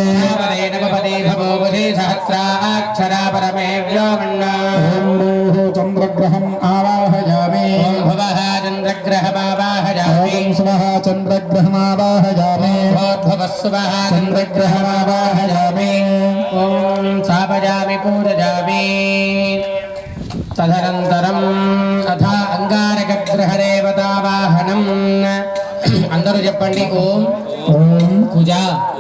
ఓం భూః చంద్రగ్రహం ఆవాహయామి. ఓం భవః చంద్రగ్రహమావాహయామి. ఓం స్వః చంద్రగ్రహమావాహయామి. భవః స్వః చంద్రగ్రహమావాహయామి. ఓం స్థాపయామి పూజయామి. తదనంతరం అథ అంగారకగ్రహదేవతావాహనం. అందరూ చెప్పండి. ఓం ఓం కుజ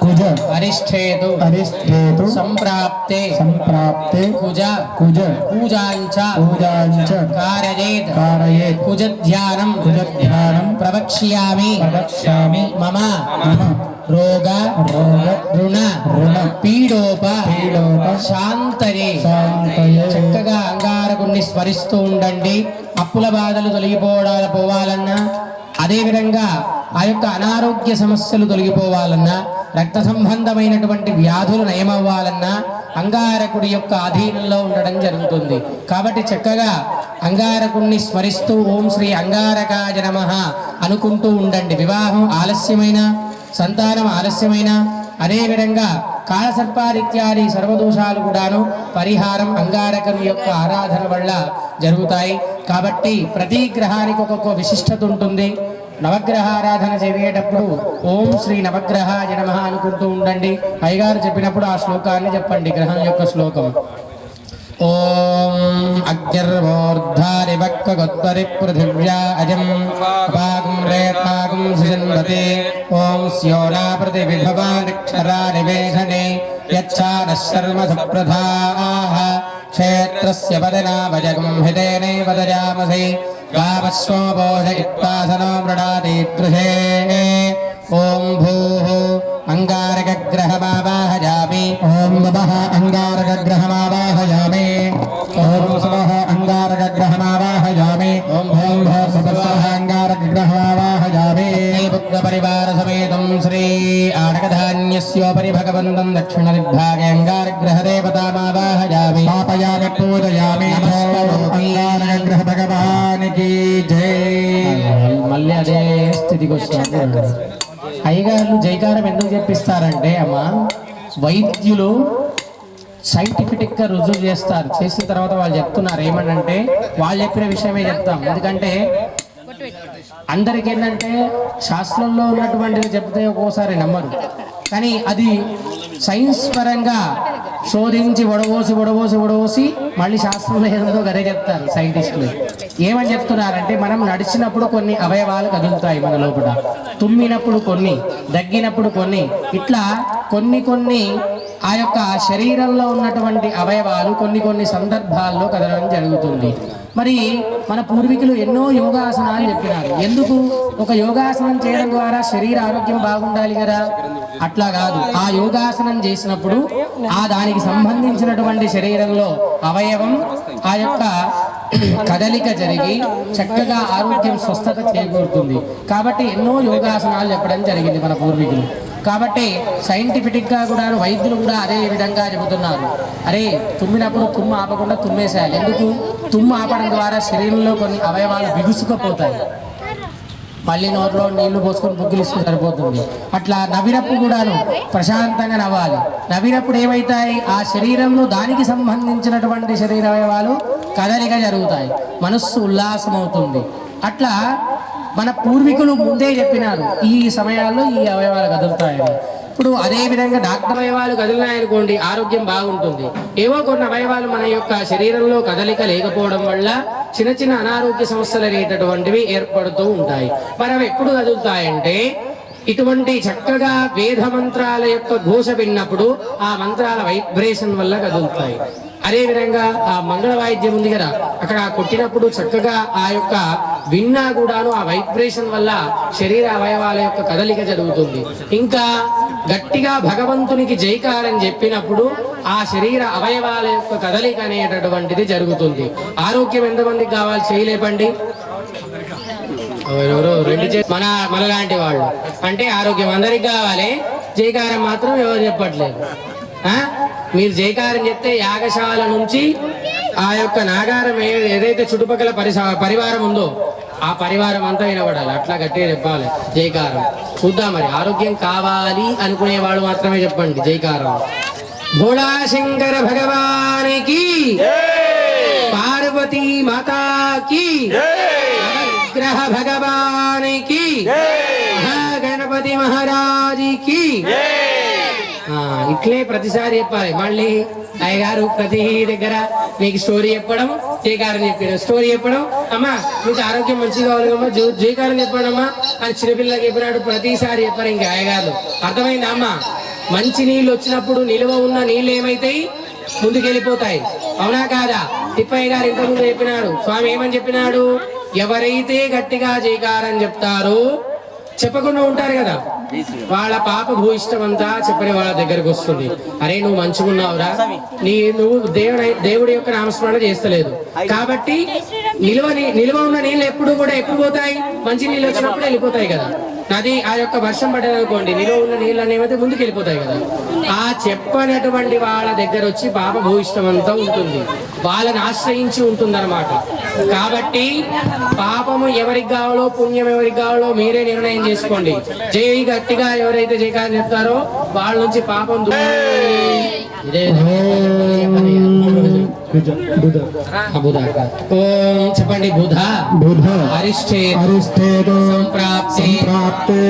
కుజ అరిష్ఠేతు అరిష్ఠేతు సంప్రాప్తే సంప్రాప్తే కుజ కుజ పూజాంచ పూజాంచ కారయేత్ కారయేత్ కుజ ధ్యానం కుజధ్యానం ప్రవక్ష్యామి ప్రవక్ష్యామి మమ మమ రోగ రోగ రుణ రుణ పీడోప పీడోప శాంతయే శాంతయే చక్కగా అంగారకుణ్ణి స్మరిస్తూ ఉండండి. అప్పుల బాధలు పోవాలన్నా, అదేవిధంగా ఆ యొక్క అనారోగ్య సమస్యలు తొలగిపోవాలన్నా, రక్త సంబంధమైనటువంటి వ్యాధులు నయమవ్వాలన్నా అంగారకుడి యొక్క అధీనంలో ఉండడం జరుగుతుంది. కాబట్టి చక్కగా అంగారకుణ్ణి స్మరిస్తూ ఓం శ్రీ అంగారకాయ నమః అనుకుంటూ ఉండండి. వివాహం ఆలస్యమైన, సంతానం ఆలస్యమైన, అదేవిధంగా కాళసర్పాదిత్యాది సర్వదోషాలు కూడాను పరిహారం అంగారకం యొక్క ఆరాధన వల్ల జరుగుతాయి. కాబట్టి ప్రతి గ్రహానికి ఒక్కొక్క విశిష్టత ఉంటుంది. నవగ్రహారాధన చేసేటప్పుడు ఓం శ్రీ నవగ్రహాయ నమః అనుకుంటూ ఉండండి. అయ్యగారు చెప్పినప్పుడు ఆ శ్లోకాన్ని చెప్పండి, గ్రహం యొక్క శ్లోకం. ఓం అగ్నిర్వోర్ధారివక్కగోత్తరి పృథివ్యా అజం పాగం రేతాగం సుజన్వతే ఓం స్యోనా ప్రతివిభవానక్షరా నివేశనే యచ్ఛానః శర్మ సప్రధాః క్షేత్రస్య వదనావజగం హితేనే వదయామసే గావస్వో బోధయిత్వాసనో మృడాదీదృశే ఓం భూః అంగారకగ్రహమావాహయామి ఓం నమః అంగారకగ్రహమావాహయామి ఓం స్వః అంగారకగ్రహమావాహయామి ఓం భూర్భువః అంగారకగ్రహమావాహయామి పరివార సమేతం శ్రీ ఆడకధాన్యస్యోపరి భగవంతం దక్షిణదిగ్భాగే అంగారగ్రహ దేవతామావాహయామి పాపయామి పూజయామి అంగారకగ్రహ భగవానికి జై. మళ్ళీ అదే స్థితికి వస్తారు. అయ్యగారు జైకారం ఎందుకు చెప్పిస్తారంటే అమ్మా, వైద్యులు సైంటిఫిక్గా రుజువు చేస్తారు. చేసిన తర్వాత వాళ్ళు చెప్తున్నారు ఏమనంటే వాళ్ళు చెప్పిన విషయమే చెప్తాం. ఎందుకంటే అందరికి ఏంటంటే శాస్త్రంలో ఉన్నటువంటివి చెప్తే ఒక్కోసారి నమ్మరు, కానీ అది సైన్స్ పరంగా శోధించి వడవోసి మళ్ళీ శాస్త్రంలో ఏదో గదే చెప్తారు సైంటిస్టులు. ఏమని చెప్తున్నారంటే మనం నడిచినప్పుడు కొన్ని అవయవాలు కదులుతాయి మన లోపల, తుమ్మినప్పుడు కొన్ని, దగ్గినప్పుడు కొన్ని, ఇట్లా కొన్ని ఆ యొక్క శరీరంలో ఉన్నటువంటి అవయవాలు కొన్ని సందర్భాల్లో కదలడం జరుగుతుంది. మరి మన పూర్వీకులు ఎన్నో యోగాసనాలు చెప్పినారు. ఎందుకు? ఒక యోగాసనం చేయడం ద్వారా శరీర ఆరోగ్యం బాగుండాలి కదా. అట్లా కాదు, ఆ యోగాసనం చేసినప్పుడు ఆ దానికి సంబంధించినటువంటి శరీరంలో అవయవం ఆ యొక్క కదలిక జరిగి చక్కగా ఆరోగ్యం స్వస్థత చేకూరుతుంది. కాబట్టి ఎన్నో యోగాసనాలు చెప్పడం జరిగింది మన పూర్వీకులు. కాబట్టి సైంటిఫిక్గా కూడా వైద్యులు కూడా అదే విధంగా చెబుతున్నారు. అరే తుమ్మినప్పుడు తుమ్ము ఆపకుండా తుమ్మేసేయాలి. ఎందుకు? తుమ్ము ఆపడం ద్వారా శరీరంలో కొన్ని అవయవాలు బిగుసుకుపోతాయి. మళ్ళీ నోట్లో నీళ్లు పోసుకొని బుగ్గిలిస్తే సరిపోతుంది. అట్లా నవ్వినప్పుడు కూడాను ప్రశాంతంగా నవ్వాలి. నవ్వినప్పుడు ఏమవుతాయి? ఆ శరీరంలో దానికి సంబంధించినటువంటి శరీర అవయవాలు కదలిక జరుగుతాయి, మనస్సు ఉల్లాసం అవుతుంది. అట్లా మన పూర్వీకులు ముందే చెప్పినారు ఈ సమయాల్లో ఈ అవయవాలు కదులుతాయని. ఇప్పుడు అదే విధంగా డాక్టర్ అవయవాలు కదిలినాయనుకోండి ఆరోగ్యం బాగుంటుంది. ఏవో కొన్ని అవయవాలు మన యొక్క శరీరంలో కదలిక లేకపోవడం వల్ల చిన్న అనారోగ్య సమస్యలు అనేటటువంటివి ఏర్పడుతూ ఉంటాయి. మరి అవి ఎప్పుడు కదులుతాయంటే ఇటువంటి చక్కగా వేద మంత్రాల యొక్క ఘోష విన్నప్పుడు ఆ మంత్రాల వైబ్రేషన్ వల్ల కదులుతాయి. అదే విధంగా ఆ మంగళ వాయిద్యం ఉంది కదా, అక్కడ కొట్టినప్పుడు చక్కగా ఆ యొక్క విన్నా కూడాను ఆ వైబ్రేషన్ వల్ల శరీర అవయవాల యొక్క కదలిక జరుగుతుంది. ఇంకా గట్టిగా భగవంతునికి జైకారం చెప్పినప్పుడు ఆ శరీర అవయవాల యొక్క కదలిక అనేటటువంటిది జరుగుతుంది. ఆరోగ్యం ఎంతమందికి కావాలి చేయలేపండి. మనలాంటి వాళ్ళు అంటే ఆరోగ్యం అందరికి కావాలి, జైకారం మాత్రం ఎవరు చెప్పట్లేదు. మీరు జైకారం చెప్తే యాగశాల నుంచి ఆ యొక్క నాగారం ఏదైతే చుట్టుపక్కల పరివారం ఉందో ఆ పరివారం అంతా వినబడాలి. అట్లా గట్టిగా చెప్పాలి జైకారం. చూద్దాం మరి ఆరోగ్యం కావాలి అనుకునే వాళ్ళు మాత్రమే చెప్పండి జైకారం. భోళా శంకర భగవానికి, పార్వతీ మాతాకి, నవగ్రహ భగవానికి, మహాగణపతి మహారాజుకి. ఇట్లే ప్రతిసారి చెప్పాలి. మళ్ళీ అయ్యగారు ప్రతి దగ్గర మీకు స్టోరీ చెప్పడం, జయకారం చెప్పడం, స్టోరీ చెప్పడం, అమ్మా మీకు ఆరోగ్యం మంచిగా కావాలి అమ్మా, జయకారం చెప్పడం అమ్మా అని చిన్నపిల్లలకి చెప్పినాడు. ప్రతిసారి చెప్పారు ఇంకా అయ్యగారు. అర్థమైందా అమ్మా? మంచి నీళ్ళు వచ్చినప్పుడు నిల్వ ఉన్న నీళ్ళు ఏమైతాయి? ముందుకెళ్ళిపోతాయి. అవునా కాదా? తిప్పయ్య గారు ఇంతకుముందు చెప్పినాడు. స్వామి ఏమని చెప్పినాడు? ఎవరైతే గట్టిగా జయకారం చెప్తారో, చెప్పకుండా ఉంటారు కదా, వాళ్ళ పాప భూయిష్టం అంతా చెప్పని వాళ్ళ దగ్గరకు వస్తుంది. అరే నువ్వు మంచిగున్నావురా, నువ్వు దేవుడి యొక్క నామస్మరణ చేస్తలేదు కాబట్టి నిల్వ ఉన్న నీళ్ళు ఎప్పుడు పోతాయి? మంచి నీళ్ళు వచ్చినప్పుడు వెళ్ళిపోతాయి కదా. నది ఆ యొక్క వర్షం పడ్డదనుకోండి, నిల్వ ఉన్న నీళ్ళు అనేవి ముందుకు వెళ్ళిపోతాయి కదా. ఆ చెప్పనటువంటి వాళ్ళ దగ్గర వచ్చి పాప భూయిష్టం అంతా ఉంటుంది, వాళ్ళని ఆశ్రయించి ఉంటుంది అనమాట. కాబట్టి పాపము ఎవరికి కావాలో, పుణ్యం ఎవరికి కావాలో మీరే నిర్ణయం చేసుకోండి. జై గట్టిగా ఎవరైతే జయకారం చెప్తారో వాళ్ళ నుంచి పాపం చెప్పండి. బుధ అరిష్టేదో సంప్రాప్తే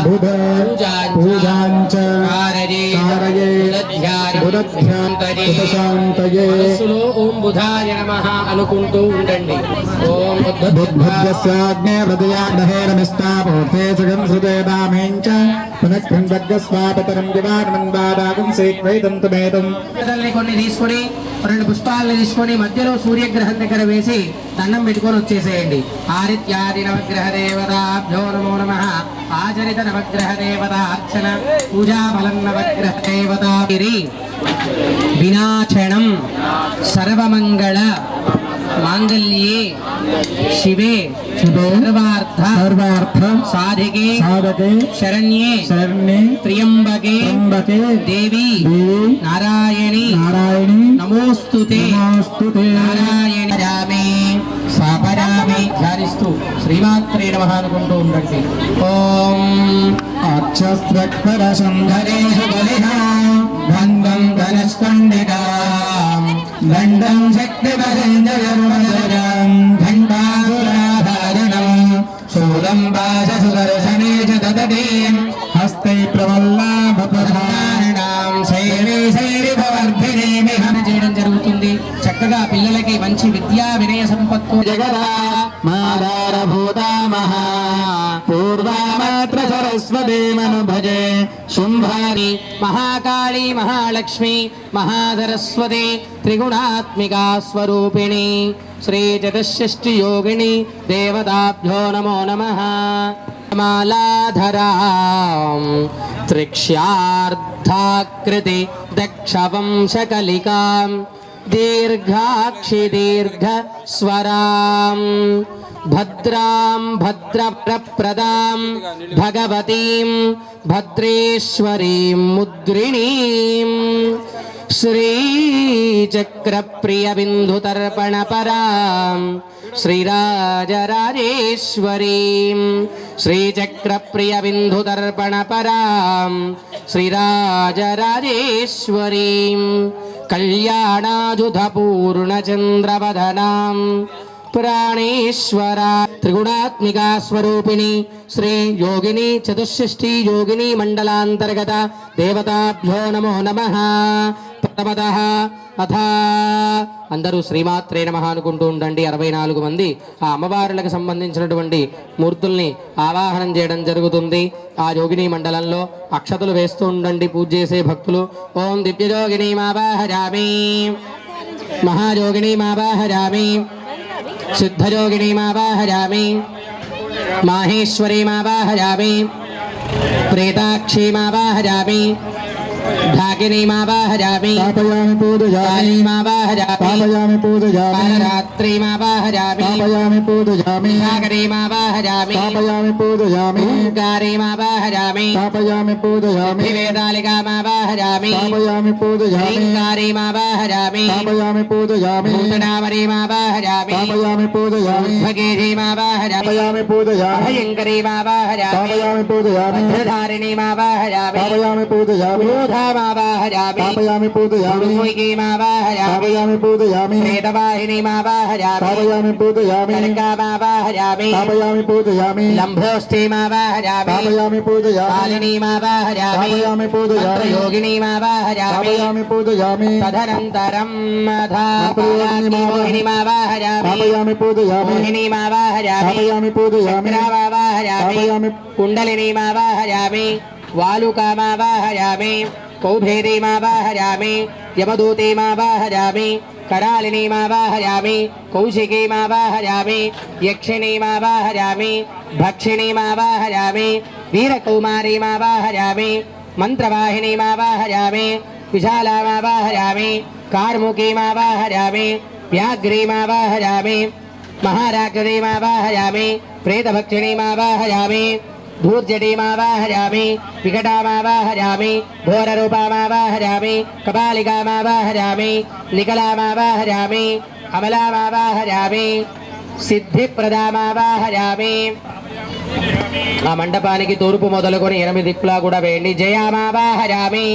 బుధ పూజాంచ కారయే బుధధ్యాంతరే ఓం బుధాయ నమః అనుకుంటూ ఉండండి. ఓం బుద్ధస్యాగ్నే హృదయాగ్రహేరమిస్తాపోర్థే సగం హృదయదామేంచ పునఃస్వాపతరం దివానమందాదాగం సేత్వైతం తుమేతం. కొన్ని తీసుకొని 2 పుష్పాలను తీసుకొని మధ్యలో సూర్యగ్రహం దగ్గర వేసి దండం పెట్టుకొని వచ్చేసేయండి. ఆదిత్యాది నవగ్రహ దేవతాభ్యో నమో నమః. ఆచరిత నవగ్రహ దేవత అర్చన పూజా బలం నవగ్రహ దేవతా వినాశనం సర్వమంగళ మాంగళ్యే శివే సర్వార్థ సాధికే శరణ్యే త్ర్యంబకే దేవి నారాయణి నమోస్తుతే నారాయణి రామే సాపరామే ధ్యానిస్తూ శ్రీమాత్రే నమః అనుకుంటూ ఉండండి. ఓం అక్షస్త్రక్షరశంధరేషు బలిహాం గంధం ధనస్కండికాం దండం శక్తిపరేంద్రధర్మధరం ఘంటాసురాధారణం శూలం పాశసుదర్శనే చ దదతీం హస్తై ప్రవల్లాభపధారణాం శైరీశైరిభవర్ధినీమిహం చేయడం జరుగుతుంది. చక్కగా పిల్లలకి మంచి విద్యా వినయ సంపత్తు జగదా మాదారభూతామహ పూర్వామాత్ర సరస్వతీమను భజే శుంభాని మహాకాళీ మహాలక్ష్మి మహాసరస్వతి త్రిగుణాత్మికా స్వరూపిణి శ్రీ చతుషష్ఠి యోగిని దేవతాభ్యో నమో నమః. మాలాధరాం త్రిక్ష్యార్ధాకృతి దక్షవంశకలికాం దీర్ఘాక్షి దీర్ఘ స్వరాం భద్రాం భద్రప్రదాం భగవతీం భద్రేశ్వరీం ముద్రిణీం శ్రీచక్రప్రియబిందుతర్పణపరాం శ్రీరాజరాజేశ్వరీం శ్రీచక్రప్రియబిందుతర్పణపరాం శ్రీరాజరాజేశ్వరీం కళ్యాణాజుధపూర్ణచంద్రవదనాం ప్రాణేశ్వరా త్రిగుణాత్మికా స్వరూపిణి శ్రీ యోగిని చతుషష్ఠి యోగిని మండలాంతర్గత దేవతాభ్యో నమో నమః. ప్రథమతః అథ అందరూ శ్రీమాత్రే నమః అనుకుంటూ ఉండండి. 64 మంది ఆ అమ్మవారులకు సంబంధించినటువంటి మూర్తుల్ని ఆవాహనం చేయడం జరుగుతుంది. ఆ యోగిని మండలంలో అక్షతలు వేస్తూ ఉండండి పూజ చేసే భక్తులు. ఓం దివ్యయోగిని మావాహయామి, మహాయోగిని మావాహయామి, సిద్ధయోగిని మావాహయామి, మాహేశ్వరి మావాహయామి, ప్రేతాక్షి మావాహయామి, ढाकिनी मावाहयामि पापयामि पूजयामि मावाहयामि पूजयामि रात्रि मावाहयामि पूजयामि सागरे मावाहयामि पूजयामि ओंकारे मावाहयामि पूजयामि वेदालिका मावाहयामि पूजयामि ओंकारे मावाहयामि पूजयामि भूतनावरे मावाहयामि पूजयामि भगेरे मावाहयामि पूजयामि भयंकरे मावाहयामि पूजयामि भद्रधारिणी मावाहयामि पूजयामि कलशामावाहयामि स्थापयामि पूजयामि भूमिकीमावाहयामि स्थापयामि पूजयामि प्रेतवाहिनीमावाहयामि स्थापयामि पूजयामि कनकामावाहयामि स्थापयामि पूजयामि लम्भोष्ठीमावाहयामि स्थापयामि पूजयामि कालिनीमावाहयामि स्थापयामि पूजयामि योगिनीमावाहयामि स्थापयामि पूजयामि तदनन्तरं मोहिनीमावाहयामि स्थापयामि पूजयामि मोहिनीमावाहयामि स्थापयामि पूजयामि चक्रामावाहयामि स्थापयामि कुण्डलिनीमावाहयामि वालुकामावाहयामि कौभेरीमावाहयामि यमदूतीमावाहयामि करालिनीमावाहयामि कौशिकीमावाहयामि यक्षिणीमावाहयामि भक्षिणीमावाहयामि वीरकौमारीमावाहयामि मन्त्रवाहिनीमावाहयामि विशालामावाहयामि कार्मुकीमावाहयामि व्याघ्रीमावाहयामि महाराक्षसीमावाहयामि प्रेतभक्षिणीमावाहयामि धूर्जटीमावाहयामि विकटामावाहयामि घोररूपामावाहयामि कपालिकामावाहयामि निकलामावाहयामि अमलामावाहयामि సిద్ధిప్రదామావాహయామి ఆ మండపానికి తూర్పు మొదలుకొని 8 దిక్కులా కూడా వేయండి జయామావాహయామి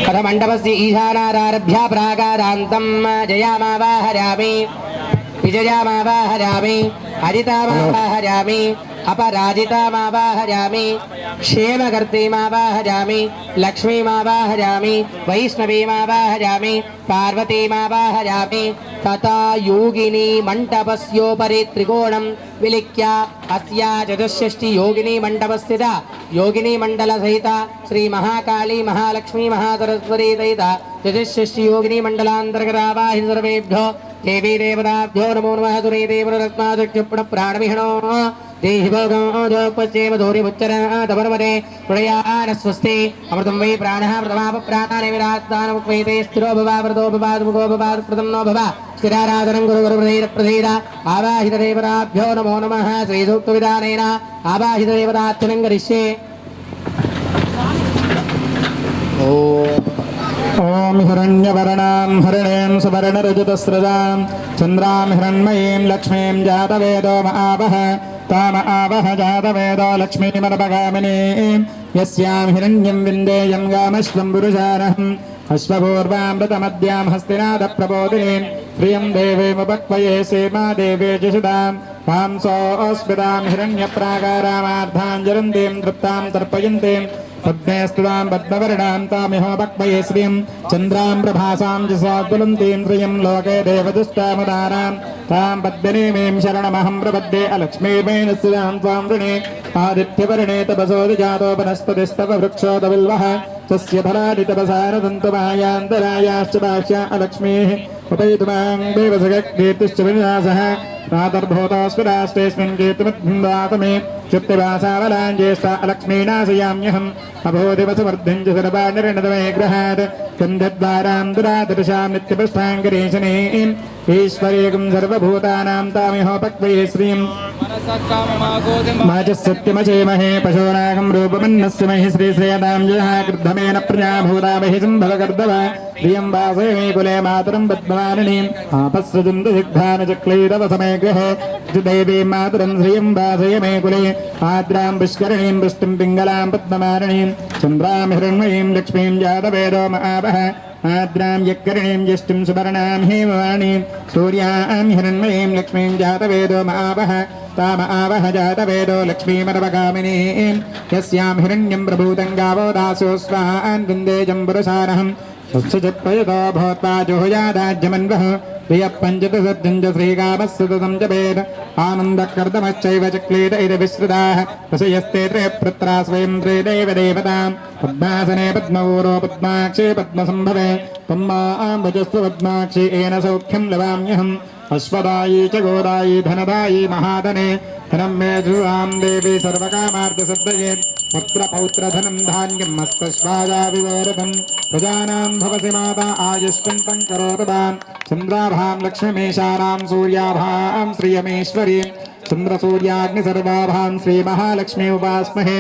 కథ మండపస్య ఈశానాదారభ్య ప్రాకారాంతం జయామావాహయామి విజయామావాహయామి హరితామావాహయామి अपराजितामावाहयामि क्षेमकर्तीमावाहयामि लक्ष्मीमावाहयामि वैष्णवीमावाहयामि पार्वतीमावाहयामि तथा योगिनी मण्डपस्योपरि त्रिकोणं विलिख्य अस्या चतुष्षष्टि योगिनी मण्डपस्थिता योगिनी मण्डलसहित श्री महाकाली महालक्ष्मी महासरस्वती सहित चतुष्षष्टि योगिनी मण्डलान्तर्गतावाहि सर्वेभ्यो देवी देवताभ्यो नमो नमः सुरे देवरत्नादक्षपुण प्राणविहणो देहि भोगोपश्चेम धूरिमुच्चरतपर्वते प्रयान स्वस्ति अमृतं वै प्राणः प्रथमाप प्राणानि विराजदानमुक्वैते स्थिरो भवावृतो भवाद्मुखो भवात्प्रदं नो भव स्थिराराधनं गुरु गुरुप्रधीर आवाहितदेवताभ्यो नमो नमः श्रीसूक्तविधानेन आवाहितदेवतार्चनं करिष्ये ॐ हिरण्यवर्णां हरिणीं सुवर्णरजतस्रजां चन्द्रां हिरण्मयीं लक्ष्मीं जातवेदो महावह ताम आवह जातवेदो लक्ष्मीमनपगामिनीं यस्यां हिरण्यं विन्देयं गामश्वं पुरुषारहम् अश्वपूर्वामृतमद्यां हस्तिनादप्रबोधिनीं प्रियं देवीमुपक्वये सीमा देवे जिषदां पांसोऽस्मितां हिरण्यप्राकारामार्धाञ्जलन्तीं तृप्तां तर्पयन्तीं पद्मे स्तुतां पद्मवर्णां तामिहोपक्वये श्रियं चन्द्रां प्रभासां जसाद्वलन्तीं श्रियं लोके देवदुष्टामुदारां तां पद्मिनीमीं शरणमहं प्रपद्ये अलक्ष्मीमेन स्थितां त्वां वृणे आदित्यवर्णे तपसोऽधिजातो वनस्पतिस्तव वृक्षोदविल्वः तस्य फलानि तपसारदन्तमायान्तरायाश्च भाष्या अलक्ष्मीः उपैतुमां देवसगकीर्तिश्च विनाशः प्रातर्भूतोऽस्मिन् कीर्तिमद्धातमे क्षुप्तिवासावलाञ्जेष्टा अलक्ष्मीनाशयाम्यहम् अभूदिवसमर्धिं च सर्वानिर्णतमे ग्रहात् कन्धद्वारां दुरादर्शां नित्यपुष्टाङ्गरीशनीम् ईश्वरीकं सर्वभूतानां तामिहोपक्वये श्रीं माचसत्यमचेमहे पशूनागं रूपमन्नस्य महि श्रीश्रेयतां जहा कृद्धमेन प्रजाभूता महि सम्भवकर्दव प्रियं वासयमे कुले मातरं पद्मवारिणीम् आपस्सृजन्तसिद्धानचक्लैरव समे गृहे देवीं मातरं श्रियं वासयमे कुले आद्रां पुष्करणीं पुष्टिं पिङ्गलां पद्मवारिणीं चन्द्रां हिरण्मयीं लक्ष्मीं जातवेदो महावह आद्रां यक्करणीं ज्येष्ठिं सुवर्णां हेमवाणीं सूर्यां हिरण्मयीं लक्ष्मीं जातवेदो महावह ताम आवह जातवेदो लक्ष्मीमनवगामिनीं यस्यां हिरण्यं प्रभूतं गावो दासो स्वान् विन्देजं पुरुषारहम् स्वच्छचित्तयतो भवत्वा जुहुयादाज्यमन्वः प्रियः पञ्चदशब्दं च श्रीकामस्य ततं जपेत् आनन्दकर्दमश्चैव चक्लेद इति विश्रुताः रसयस्ते त्रे पुत्रा स्वयं त्रिदेव देवतां पद्मासने पद्मपूरो पद्माक्षे पद्मसम्भवे त्वं भजस्व पद्माक्षी येन सौख्यं लवाम्यहम् अश्वदायी च गोदायी धनदायी महाधने धनं मे ध्रुवां देवी सर्वकामार्थसिद्धये पुत्रपौत्रधनं धान्यं मस्तश्वाजाविवोरथं प्रजानां भवसि माता आयुष्कण्ठं करोतु मां चन्द्राभां लक्ष्मीमेषाणां सूर्याभां श्रियमेश्वरीं चन्द्रसूर्याग्निसर्वाभां श्रीमहालक्ष्मी उपास्महे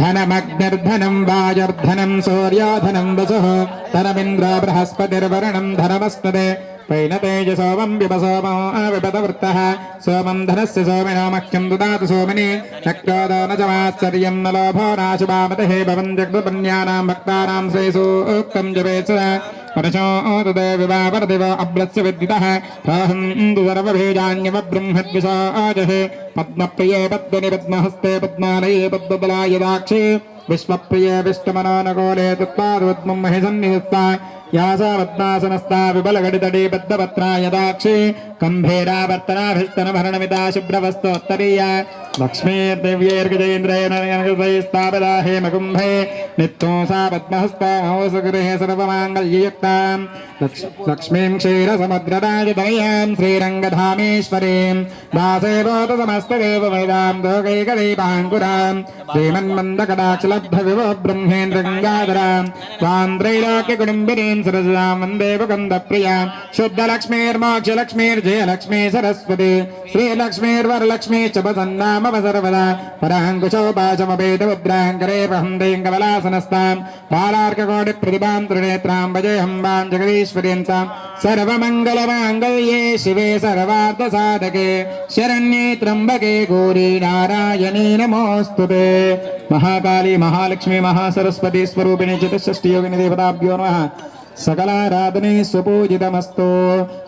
धनमग्निर्धनं वायुर्धनं सूर्योधनं वसुः धनमिन्द्र बृहस्पतिर्वरुणं धनमस्पदे वैनतेज सोमं विप सोमो विपदवृत्तः सोमं धनस्य सोमिनो मह्यं दुदातु सोमिनि चक्रोदो न च मात्सर्यं न लोभो नाशुभामतिः भवन् जगदपन्यानां भक्तानां श्रेयसो उक्तं जपेत्स परशो तदे विवापरदिव अब्रस्य विद्युतः प्राहं तु सर्वभेजान्यवब्रह्मद्विषाजः पद्मप्रिये पद्मनि पद्महस्ते पद्मालये पद्मबलाय दाक्षे विश्वप्रिये विष्णुमनोनकोले तत्पादपद्मं महिसन्निधत्ता यासा पद्मासनस्ता विबलघटितटे बद्धपत्राय दाक्षे कम्भेरावर्तनाभिस्तनभरणमिता शुभ्रवस्तोत्तरीया लक्ष्मीर्दिव्यैर्गजेन्द्रेण स्थापिता हेमकुम्भे नित्यो सा पद्महस्तामोसगृहे सर्वमाङ्गल्ययुक्तां लक्ष्मीं क्षीरसमुद्रराजतनयां श्रीरङ्गधामेश्वरीं दासे बोधसमस्तदेववेदां लोकैकदीपाङ्कुरां श्रीमन्मन्दकटाक्षलब्धविभो ब्रह्मेन्द्रगङ्गाधरां त्वां त्रैलोक्यकुटुम्बिनीं सरसां वन्दे मुकुन्दप्रियां शुद्धलक्ष्मीर्मोक्षलक्ष्मीर्जयलक्ष्मी सरस्वती श्रीलक्ष्मीर्वरलक्ष्मी च वसन्नामव सर्वदा पराङ्कुशोपाशमभेदमुद्राङ्करे वहन्तीं कमलासनस्तां बालार्ककोटिप्रतिभां त्रिनेत्रां भजेऽहं वां जगदीश्वरीं तां सर्वमङ्गलमाङ्गल्ये शिवे सर्वार्थसाधके शरण्ये त्र्यम्बके गौरी नारायणी नमोऽस्तुते महाकाली महालक्ष्मी महासरस्वती स्वरूपिणी चतुष्षष्टियोगिनी देवताभ्यो नमः सकलाराधने सुपूजितमस्तु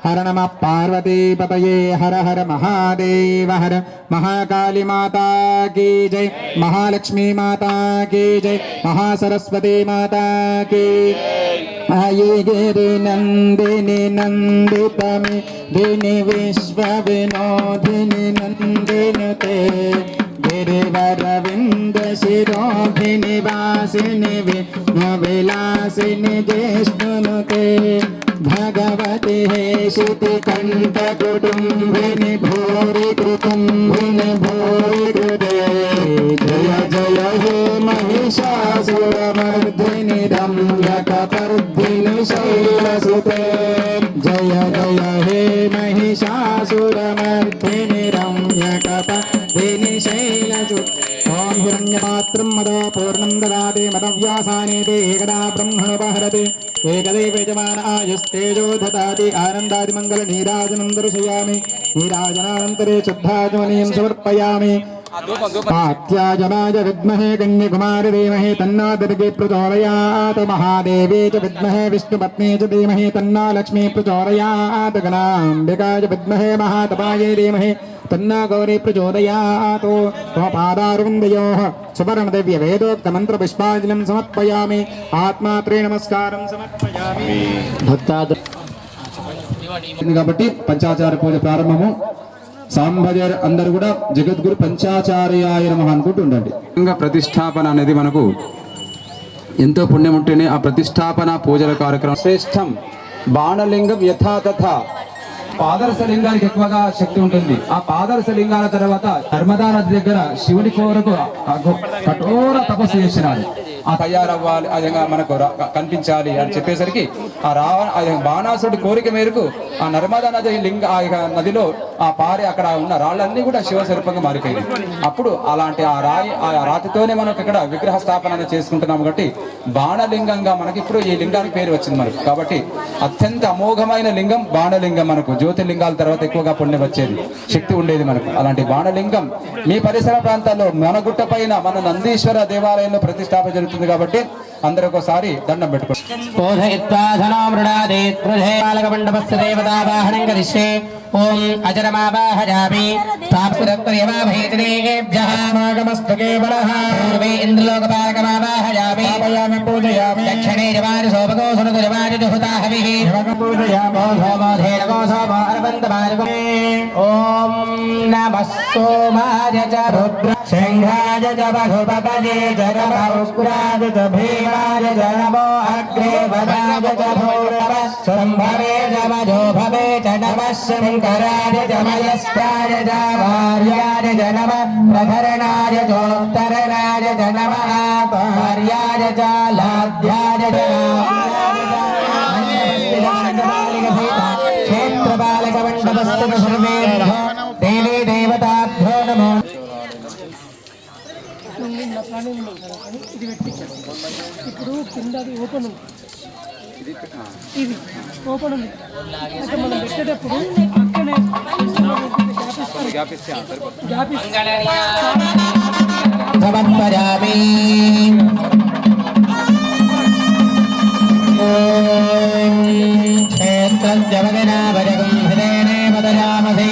हर नमः पार्वती पतये हर हर महादेव हर महाकाली माता की जय महालक्ष्मी माता की जय महासरस्वती माता की आये गिरि नंदिनी नंदितमे दिनि विश्व विनोदिनी नंदिनुते गिरिवरविंद शिरोभिनि वासिनि विलासिनि ज्येष्ठनुते भगवति हेशिति कंठ कुटुंबिनि भूरि कुटुंबिनि भूरि कृते जय जय हे महिषासुरमर्दिनि रम्यकपर्दिनि शैलसुते जय जय हे महिषासुरमर्दिनि रम्यकपर्दिनि शैलसुते ओम हिरण्यपात्रं मदो पूर्णं ददाति मदव्यासानेति एकदा ब्रह्मणोपहरति एकदैव यजमान आयुस्तेजो ददाति आनन्दादिमङ्गल नीराजनं दर्शयामि नीराजनानन्तरे शुद्धाचमनीयं समर्पयामि पात्याजनाय विद्महे कन्याकुमारी धीमहि तन्नो दुर्गे प्रचोदयात् महादेवी च विद्महे विष्णुपत्नी च धीमहि तन्नो लक्ष्मी प्रचोदयात् गणाम्बिकाय विद्महे महातपायै धीमहि तन्नो गौरी प्रचोदयात् पादारविन्दयोः सुवर्णदिव्य वेदोक्तमन्त्रपुष्पाञ्जलिं समर्पयामि आत्मात्रे नमस्कारं समर्पयामि కాబట్టి పంచాచార పూజ ప్రారంభము సాంబజర్ అందరూ కూడా జగద్గురు పంచాచార్యాయ నమః అనుకుంటూ ఉండండి. లింగ ప్రతిష్టాపన అనేది మనకు ఎంతో పుణ్యం ఉంటేనే ఆ ప్రతిష్టాపన పూజల కార్యక్రమం శ్రేష్టం. బాణలింగం యథాతథ పాదరస లింగానికి ఎక్కువగా శక్తి ఉంటుంది. ఆ పాదరస లింగాల తర్వాత నర్మదా నది దగ్గర శివుడి కోరకు కఠోర తపస్సు చేసినారు. ఆ తయారవ్వాలి, ఆ విధంగా మనకు కనిపించాలి అని చెప్పేసరికి ఆ బాణాసుడి కోరిక మేరకు ఆ నర్మదా నది ఆ నదిలో ఆ పారి అక్కడ ఉన్న రాళ్ళన్నీ కూడా శివస్వరూపంగా మారిపోయింది. అప్పుడు అలాంటి ఆ రాతితోనే మనకు ఇక్కడ విగ్రహ స్థాపన చేసుకుంటున్నాం. కాబట్టి బాణలింగంగా మనకి ఇప్పుడు ఈ లింగానికి పేరు వచ్చింది మనకు. కాబట్టి అత్యంత అమోఘమైన లింగం బాణలింగం. మనకు జ్యోతిర్లింగాల తర్వాత ఎక్కువగా పుణ్యం వచ్చేది, శక్తి ఉండేది మనకు. అలాంటి బాణలింగం మీ పరిసర ప్రాంతాల్లో మన గుట్ట పైన మన నందీశ్వర దేవాలయంలో ప్రతిష్టాపన జరుగుతుంది. కాబట్టి అందరూ ఒకసారి దండం పెట్టుకోండి. ओम अजरमावाहयामि तापसुरत्वयवाभेतनेभ्यः मागमस्तके बलः पूर्वे इन्द्रलोकपालकमावाहयामि पापयामि पूजयामि दक्षिणे जवारि सोपको सुरतुजवारि जुहुताहविः शिवकं पूजयामो सोमो धेनको सोमो अर्वन्तमार्गो ओम नमः सोमाय च रुद्र सिंहाय च वधुपतये च उग्राय च भीमाय च नमो अग्रे वदाय च भूरव शम्भवे च वधो भवे च नमः शङ्कराय च मयस्काय च भार्याय च नमः प्रधरणाय चोत्तरणाय च नमः भार्याय च लाध्याय च क्षेत्रपालकमण्डपस्य सर्वेभ्यो देवी देवताभ्यो नमो ఇది పెట్టించారు. ఇప్పుడు కింద అది ఓపెన్ ఉంది. ఇది ఓపెన్ ఉంది అంటే మనం పెట్టేటప్పుడు అక్కడే గ్యాప్ సమర్పయామి. క్షేత్రస్య వదనాభజగం హృదయనే వదయామహే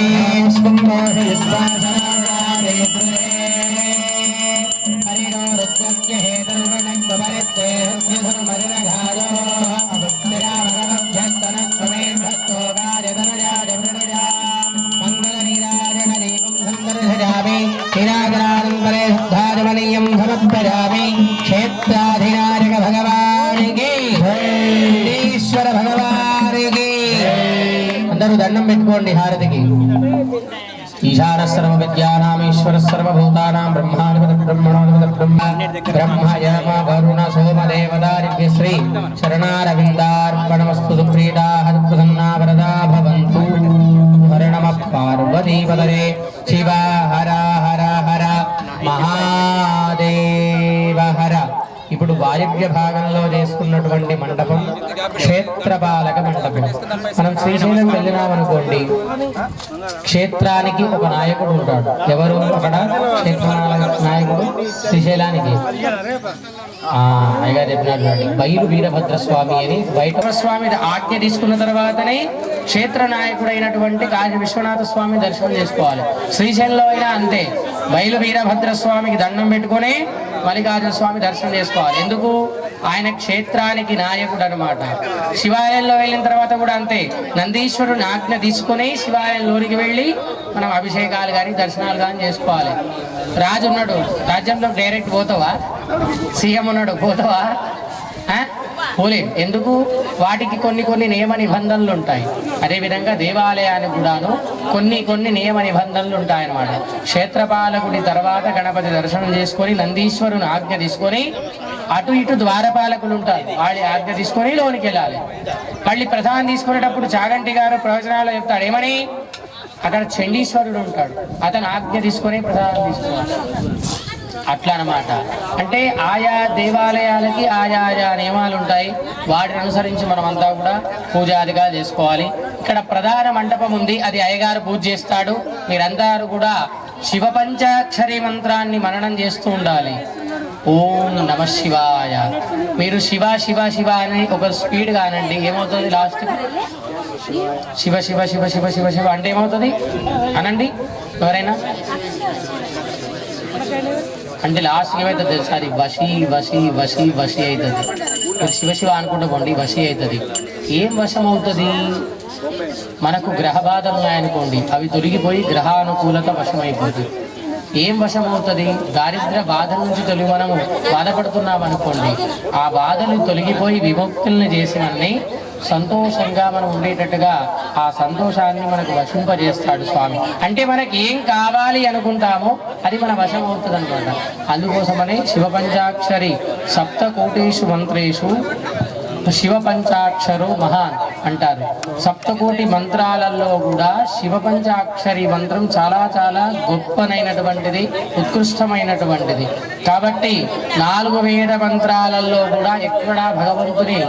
హరిణో రుద్రస్య హేతర్వణగ్వపరిత్తే హృద్యధర్మజనఘాయో అభక్తిరామగమభ్యస్తనత్వమేభక్తో గాయధనజాజ మృణజా మంగళనీరాజన దీపం సందర్శయామి నీరాజనానందరే శుద్ధాజమనీయం సమర్పయామి. క్షేత్రాధినాయక భగవానికి ఈశ్వర భగవానికి అందరూ దండం పెట్టుకోండి హారతికి. ఈశాన సర్వ విద్యానామీశ్వర సర్వభూతానాం బ్రహ్మాధిపతి బ్రహ్మణోధిపతి బ్రహ్మ బ్రహ్మ యమ వరుణ సోమ దేవదారిభ్య శ్రీ శరణారవిందార్పణమస్తు. సుప్రీతా హరిప్రసన్నా వరదా భవంతు. హర నమః పార్వతీపదరే శివ హర హర హర మహాదేవ హర. ఇప్పుడు వాయువ్య భాగంలో చేసుకున్నటువంటి మండపం క్షేత్రపాలక మండపం. మనం శ్రీశైలం వెళ్ళినామనుకోండి, క్షేత్రానికి ఒక నాయకుడు ఉంటాడు. ఎవరు అక్కడ క్షేత్ర నాయకుడు? శ్రీశైలానికి అయ్యగారు చెప్పినట్లు బయలు వీరభద్రస్వామి అని. బయట స్వామి ఆజ్ఞ తీసుకున్న తర్వాతనే క్షేత్ర నాయకుడైనటువంటి కాశీ విశ్వనాథ స్వామి దర్శనం చేసుకోవాలి. శ్రీశైలంలో అయినా అంతే, బయలు వీరభద్రస్వామికి దండం పెట్టుకుని మల్లికార్జున స్వామి దర్శనం చేసుకోవాలి. ఎందుకు? ఆయన క్షేత్రానికి నాయకుడు అనమాట. శివాలయంలో వెళ్ళిన తర్వాత కూడా అంతే, నందీశ్వరుని ఆజ్ఞ తీసుకుని శివాలయంలోనికి వెళ్ళి మనం అభిషేకాలు కానీ దర్శనాలు కానీ చేసుకోవాలి. రాజు ఉన్నాడు, రాజ్యంలో డైరెక్ట్ పోతావా? సీఎం ఉన్నాడు, పోతావా? పోలేం. ఎందుకు? వాటికి కొన్ని నియమ నిబంధనలు ఉంటాయి. అదేవిధంగా దేవాలయానికి కూడాను కొన్ని నియమ నిబంధనలు ఉంటాయన్నమాట. క్షేత్రపాలకుడి తర్వాత గణపతి దర్శనం చేసుకొని నందీశ్వరుని ఆజ్ఞ తీసుకొని అటు ఇటు ద్వారపాలకులు ఉంటారు, వాళ్ళ ఆజ్ఞ తీసుకొని లోనికి వెళ్ళాలి. మళ్ళీ ప్రధానం తీసుకునేటప్పుడు చాగంటి గారు ప్రవచనాలు చెప్తాడు ఏమని, అక్కడ చండీశ్వరుడు ఉంటాడు, అతను ఆజ్ఞ తీసుకొని ప్రధానం తీసుకోవాలి. అట్లా అన్నమాట. అంటే ఆయా దేవాలయాలకి ఆయా నియమాలు ఉంటాయి, వాటిని అనుసరించి మనమంతా కూడా పూజాదిగా చేసుకోవాలి. ఇక్కడ ప్రధాన మండపం ఉంది, అది అయ్యగారు పూజ చేస్తాడు. మీరందరూ కూడా శివ పంచాక్షరి మంత్రాన్ని మననం చేస్తూ ఉండాలి. ఓం నమ శివాయ. మీరు శివ శివ శివ అని ఒక స్పీడ్ కానండి, ఏమవుతుంది లాస్ట్? శివ శివ శివ శివ శివ శివ అంటే ఏమవుతుంది అనండి ఎవరైనా. అంటే లాస్ట్ ఏమవుతుంది తెలుసా? అది వశీ వశీ వశీ వశీ అవుతుంది. మీరు శివ శివ అనుకుంటూ పోండి, వశీ అవుతుంది. ఏం వశం అవుతుంది? మనకు గ్రహ బాధలు ఉన్నాయనుకోండి, అవి తొలగిపోయి గ్రహానుకూలత వశమైపోతుంది. ఏం వశం అవుతుంది? దారిద్ర్య బాధల నుంచి తొలగి మనము బాధపడుతున్నాం అనుకోండి, ఆ బాధలు తొలగిపోయి విముక్తుల్ని చేసినన్ని సంతోషంగా మనం ఉండేటట్టుగా ఆ సంతోషాన్ని మనకు వశింపజేస్తాడు స్వామి. అంటే మనకి ఏం కావాలి అనుకుంటామో అది మన వశం అవుతుంది అనమాట. అందుకోసమని శివ పంచాక్షరి సప్తకోటీషు మంత్రేషు శివ పంచాక్షరు మహాన్ అంటారు. సప్తకోటి మంత్రాలలో కూడా శివ పంచాక్షరి మంత్రం చాలా చాలా గొప్పనైనటువంటిది, ఉత్కృష్టమైనటువంటిది. కాబట్టి 4 వేద మంత్రాలలో కూడా ఎక్కడా భగవంతుని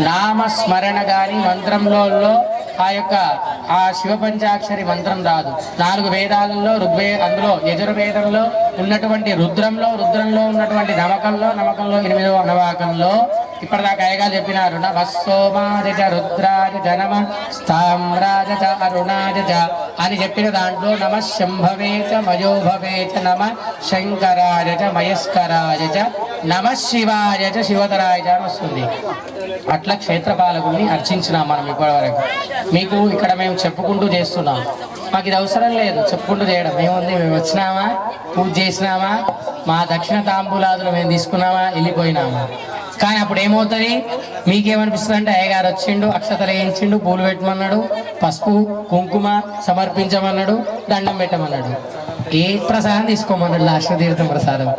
నామస్మరణ కానీ మంత్రంలో ఆ శివ పంచాక్షరి మంత్రం రాదు. 4 వేదాలలో అందులో యజుర్వేదంలో ఉన్నటువంటి రుద్రంలో ఉన్నటువంటి నమకంలో 8వ నవాకంలో ఇప్పటిదాకా అయ్యగారు చెప్పినారు. నమస్సోమాజ రుద్రాజ నమ స్థామ్రాజ అరుణాజ అని చెప్పిన దాంట్లో నమ శంభవే చ మయోభవే చ నమ శంకరాజ మయస్కరాజ నమ శివాయ చ శివతరాయ అని వస్తుంది. అట్లా క్షేత్రపాలకుల్ని అర్చించినాం మనం ఇప్పటివరకు. మీకు ఇక్కడ మేము చెప్పుకుంటూ చేస్తున్నాం, మాకు ఇది అవసరం లేదు చెప్పుకుంటూ చేయడం. ఏముంది, మేము వచ్చినామా, పూజ చేసినామా, మా దక్షిణ తాంబూలాదులు మేము తీసుకున్నామా, వెళ్ళిపోయినామా. కానీ అప్పుడు ఏమవుతుంది, మీకేమనిపిస్తుంది అంటే అయ్యగారు వచ్చిండు, అక్షతలు వేయించిండు, పూలు పెట్టమన్నాడు, పసుపు కుంకుమ సమర్పించమన్నాడు, దండం పెట్టమన్నాడు, ఏ ప్రసాదం తీసుకోమన్నాడు, లాస్ట్ తీర్థం ప్రసాదం.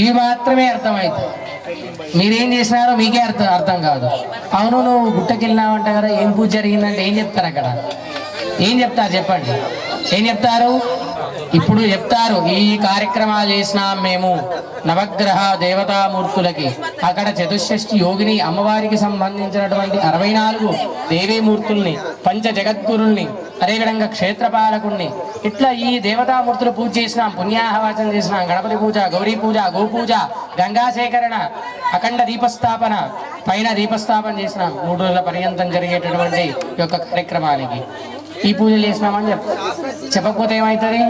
ఇవి మాత్రమే అర్థమవుతుంది. మీరేం చేసినారో మీకే అర్థం కాదు. అవును నువ్వు గుట్టకెళ్ళినావంట కదా, ఏం పూజ జరిగిందంటే ఏం చెప్తారు అక్కడ? ఏం చెప్తారు చెప్పండి? ఏం చెప్తారు? ఇప్పుడు చెప్తారు ఈ కార్యక్రమాలు చేసినాం మేము నవగ్రహ దేవతామూర్తులకి, అక్కడ చతుషష్ఠి యోగిని అమ్మవారికి సంబంధించినటువంటి 64 దేవీమూర్తుల్ని, పంచ జగద్గురుల్ని, అదేవిధంగా క్షేత్రపాలకుల్ని, ఇట్లా ఈ దేవతామూర్తులు పూజ చేసినాం, పుణ్యాహవాచన చేసినాం, గణపతి పూజ, గౌరీ పూజ, గోపూజ, గంగా సేకరణ, అఖండ దీపస్థాపన, పైన దీపస్థాపన చేసినాం. 3 రోజుల పర్యంతం జరిగేటటువంటి ఈ యొక్క కార్యక్రమానికి ఈ పూజలు చేసినామని చెప్పకపోతే ఏమవుతుంది?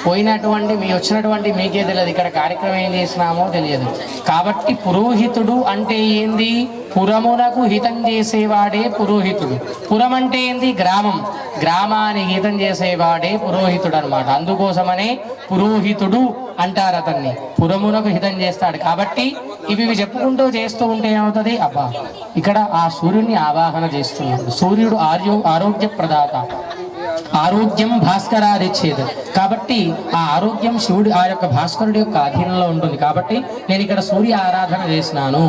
పోయినటువంటి వచ్చినటువంటి మీకే తెలియదు, ఇక్కడ కార్యక్రమం ఏం చేసినామో తెలియదు. కాబట్టి పురోహితుడు అంటే ఏంది? పురమునకు హితం చేసేవాడే పురోహితుడు. పురం అంటే ఏంది? గ్రామం. గ్రామానికి హితం చేసేవాడే పురోహితుడు అనమాట. అందుకోసమనే పురోహితుడు అంటారు అతన్ని. పురమునకు హితం చేస్తాడు. కాబట్టి ఇవి చెప్పుకుంటూ చేస్తూ ఉంటే ఏమవుతుంది? అబ్బా, ఇక్కడ ఆ సూర్యుడిని ఆవాహన చేస్తున్నాడు. సూర్యుడు ఆరోగ్య ప్రదాత, ఆరోగ్యం భాస్కరాదిచ్చేది. కాబట్టి ఆ ఆరోగ్యం శివుడు ఆ యొక్క భాస్కరుడి యొక్క అధీనంలో ఉంటుంది. కాబట్టి నేను ఇక్కడ సూర్య ఆరాధన చేసినాను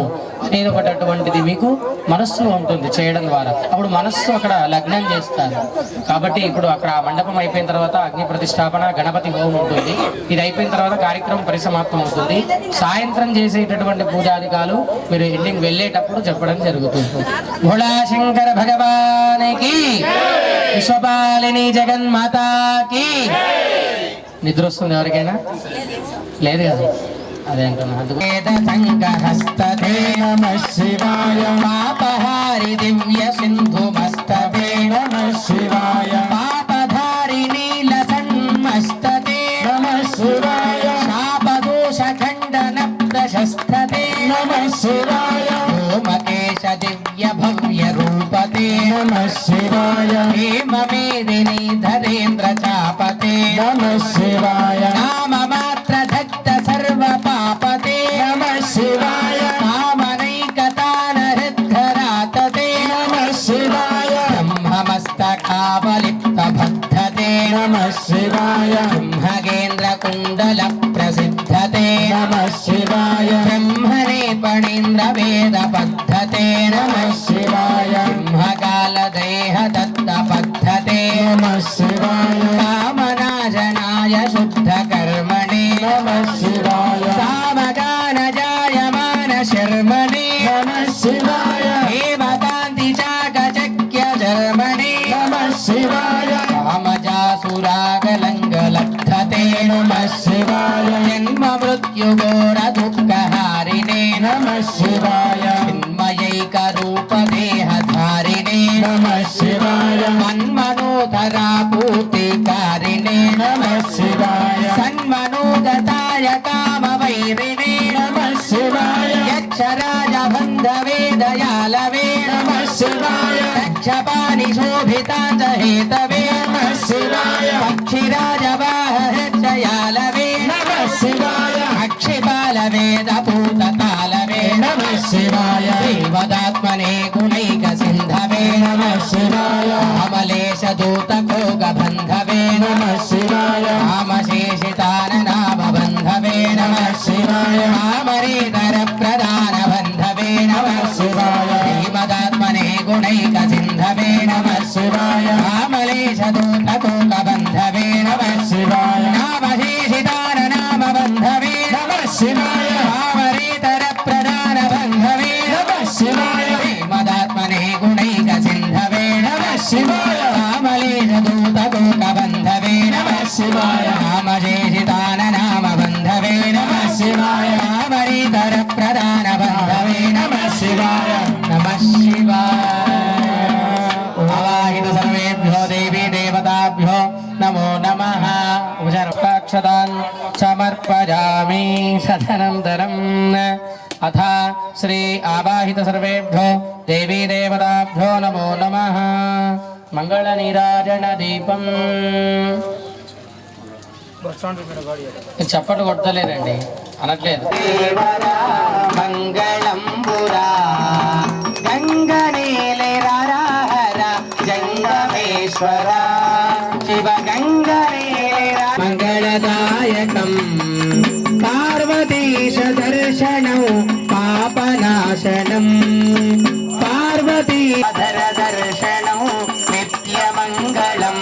అనేది ఒకటటువంటిది మీకు మనస్సులో ఉంటుంది చేయడం ద్వారా. అప్పుడు మనస్సు అక్కడ లగ్నం చేస్తారు. కాబట్టి ఇప్పుడు అక్కడ ఆ మండపం అయిపోయిన తర్వాత అగ్ని ప్రతిష్టాపన, గణపతి హోమం ఉంటుంది. ఇది అయిపోయిన తర్వాత కార్యక్రమం పరిసమాప్తం అవుతుంది. సాయంత్రం చేసేటటువంటి పూజాధికాలు మీరు ఎండింగ్ వెళ్ళేటప్పుడు చెప్పడం జరుగుతుంది. భోళా శంకర భగవానికి, విశ్వపాలిని జగన్మాతాకి. నిద్ర వస్తుంది ఎవరికైనా? లేదు కదా, అదే అంటున్నాహస్తే నమః శివాయ, పాపహారి దివ్య సింధు మస్తకే నమః శివాయ, పాపధారి నీల సన్మస్తకే నమః శివాయ, శాపదోష ఖండన ప్రశస్తతే నమః శివాయ, ఓమకేశ దివ్య భవ్య రూపతే నమః శివాయ, హేమమేదిని ధరేంద్ర చాపతే నమః శివాయ, నామమాత్ర దగ్ధ సర్వ పాపతే నమః శివాయ, కామనైకతాన హృద్ఘరాతతే నమః శివాయ, బ్రహ్మమస్తకావలిప్త భద్ధతే నమః శివాయ, బ్రహ్మగేంద్ర కుండల ప్రసిద్ధతే నమః శివాయ, బ్రహ్మణే పణీంద్ర వేద పద్ధతే నమః శివాయ, బ్రహ్మకాల దేహ దత్త పద్ధతే నమః శివాయ, కామనాశనాయ శుద్ధ కర్మణే నమః శివాయ, కామగాన జాయమాన శర్మణే నమః శివాయ, హేమకాంతి చాకచక్య జర్మణే నమః శివాయ, కామజాసురాగలంగలబ్ధతే నమః శివాయ, జన్మ మృత్యు ఘోర దుఃఖహారిణే నమః శివాయ, చిన్మయైక రూప దేహధారిణే నమః శివాయ, మన్మనోధరా పూర్తికారిణే నమః శివాయ, సన్మనోగతాయ కామవైరిణే నమః శివాయ, యక్షరాజ బంధవే దయాలవే నమః శివాయ, రక్షపాణి శోభితాంత హేతవే నమః శివాయ, పక్షిరాజ వాహయాలవే నమః శివాయ, అక్షిపాల వేద పూతతాలవే నమః శివాయ, దేవదాత్మనే గుణైక సింధవే నమః శివాయ, అమలేశ దూత కోగ బంధవే నమః శివాయ, ఆమశేషితాన నామ బంధవే నమః శివాయ, ఆమరీధర ప్రధాన బంధవే నమః శివాయ, శ్రీమదాత్మనే గుణైక సింధవే నమః శివాయ, ఆమలేశ దూత కోగ బంధవే నమః శివాయ, ఆమశేషితాన నామ బంధవే నమః శివాయ, ఆమరీధర ప్రధాన బంధవే నమః శివాయ, శ్రీమదాత్మనే గుణైక సింధవే నమః శివాయ, ఆమలేశ దూత కోగ బంధవే నమః శివాయ, ఆమశేషితాన నామ బంధవే నమః శివాయ, ఆమరీధర ప్రధాన బంధవే నమః శివాయ, నమః శివాయ. అవాహిత సర్వేభ్యో దేవీ దేవతాభ్యో నమో నమః. ఉపచారక్షతాన్ సమర్పయామి సదనంతరం అథ శ్రీ ఆవాహిత సర్వేభ్యో దేవీ దేవతాభ్యో నమో నమః. మంగళ నీరాజన దీపం. చప్పట్లు కొట్టలేదండి, అనట్లేదు. మంగళంబురా గంగనేలేరాహర జంగమేశ్వర శివ గంగనేలేరా మంగళదాయకం పార్వతీశ దర్శనం పాపనాశనం పార్వతీధర దర్శనం నిత్యమంగళం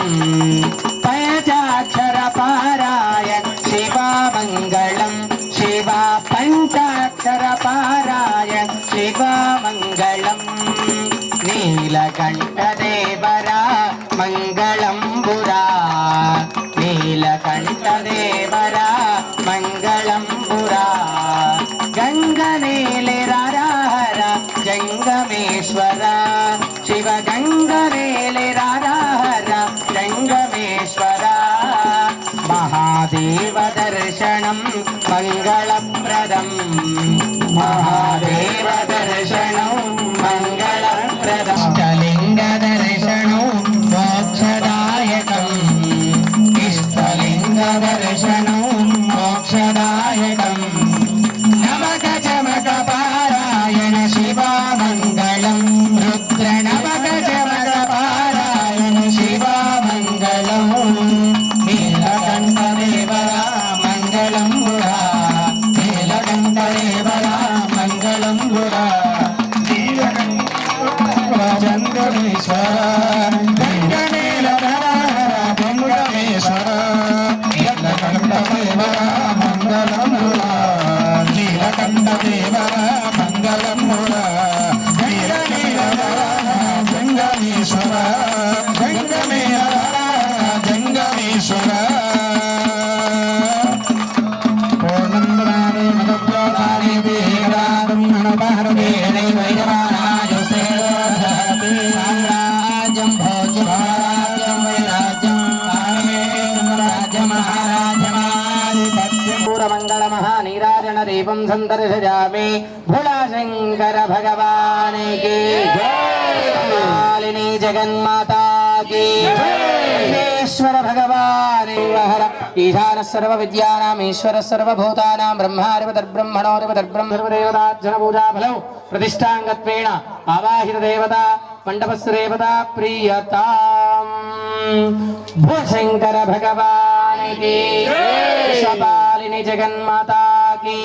పంచాక్షర పార పంచాక్షరపారాయణ శివమంగళం నీలకంఠదేవరా మంగళంబురా నీలకంఠదేవరా మంగళంబురా గంగనేలిరారాహర జంగమేశ్వర శివ గంగనేలిరారాహర జంగమేశ్వర మహాదేవ దర్శనం మంగళప్రదం మహాదేవ దర్శనం మంగళప్రదం ఇష్టలింగ దర్శనం మోక్షదాయకం ఇష్టలింగ దర్శనం మోక్షదాయకం నవక చమక పారాయణ శివమంగళం రుద్ర నవక చమక పారాయణ శివమంగళం నీలకంఠదేవరా మంగళంబురా నీలకంఠదేవరా మంగళంబురా జంగమేశ్వర జంగమేశ్వర నీలకంఠదేవరా మంగళంబురా నీలకంఠదేవరా మంగళంబురా జంగమేశ్వర జంగమేశ్వర మంగళమహానీరాజన దీపం సందర్శయామి భోళాశంకర భగవాన్ కి జై జగన్మాతా కి ఈశ్వర భగవాన్ ఈశాన సర్వ విద్యానాం ఈశ్వర సర్వభూతానాం బ్రహ్మాధిపతిర్బ్రహ్మణోధిపతిర్బ్రహ్మదేవతార్చన పూజా ఫలం ప్రతిష్టాంగత్వేన ఆవాహిత దేవత మండపస్య దేవత ప్రియతాం భోళశంకర భగవాన్ కి జగన్మాతా కి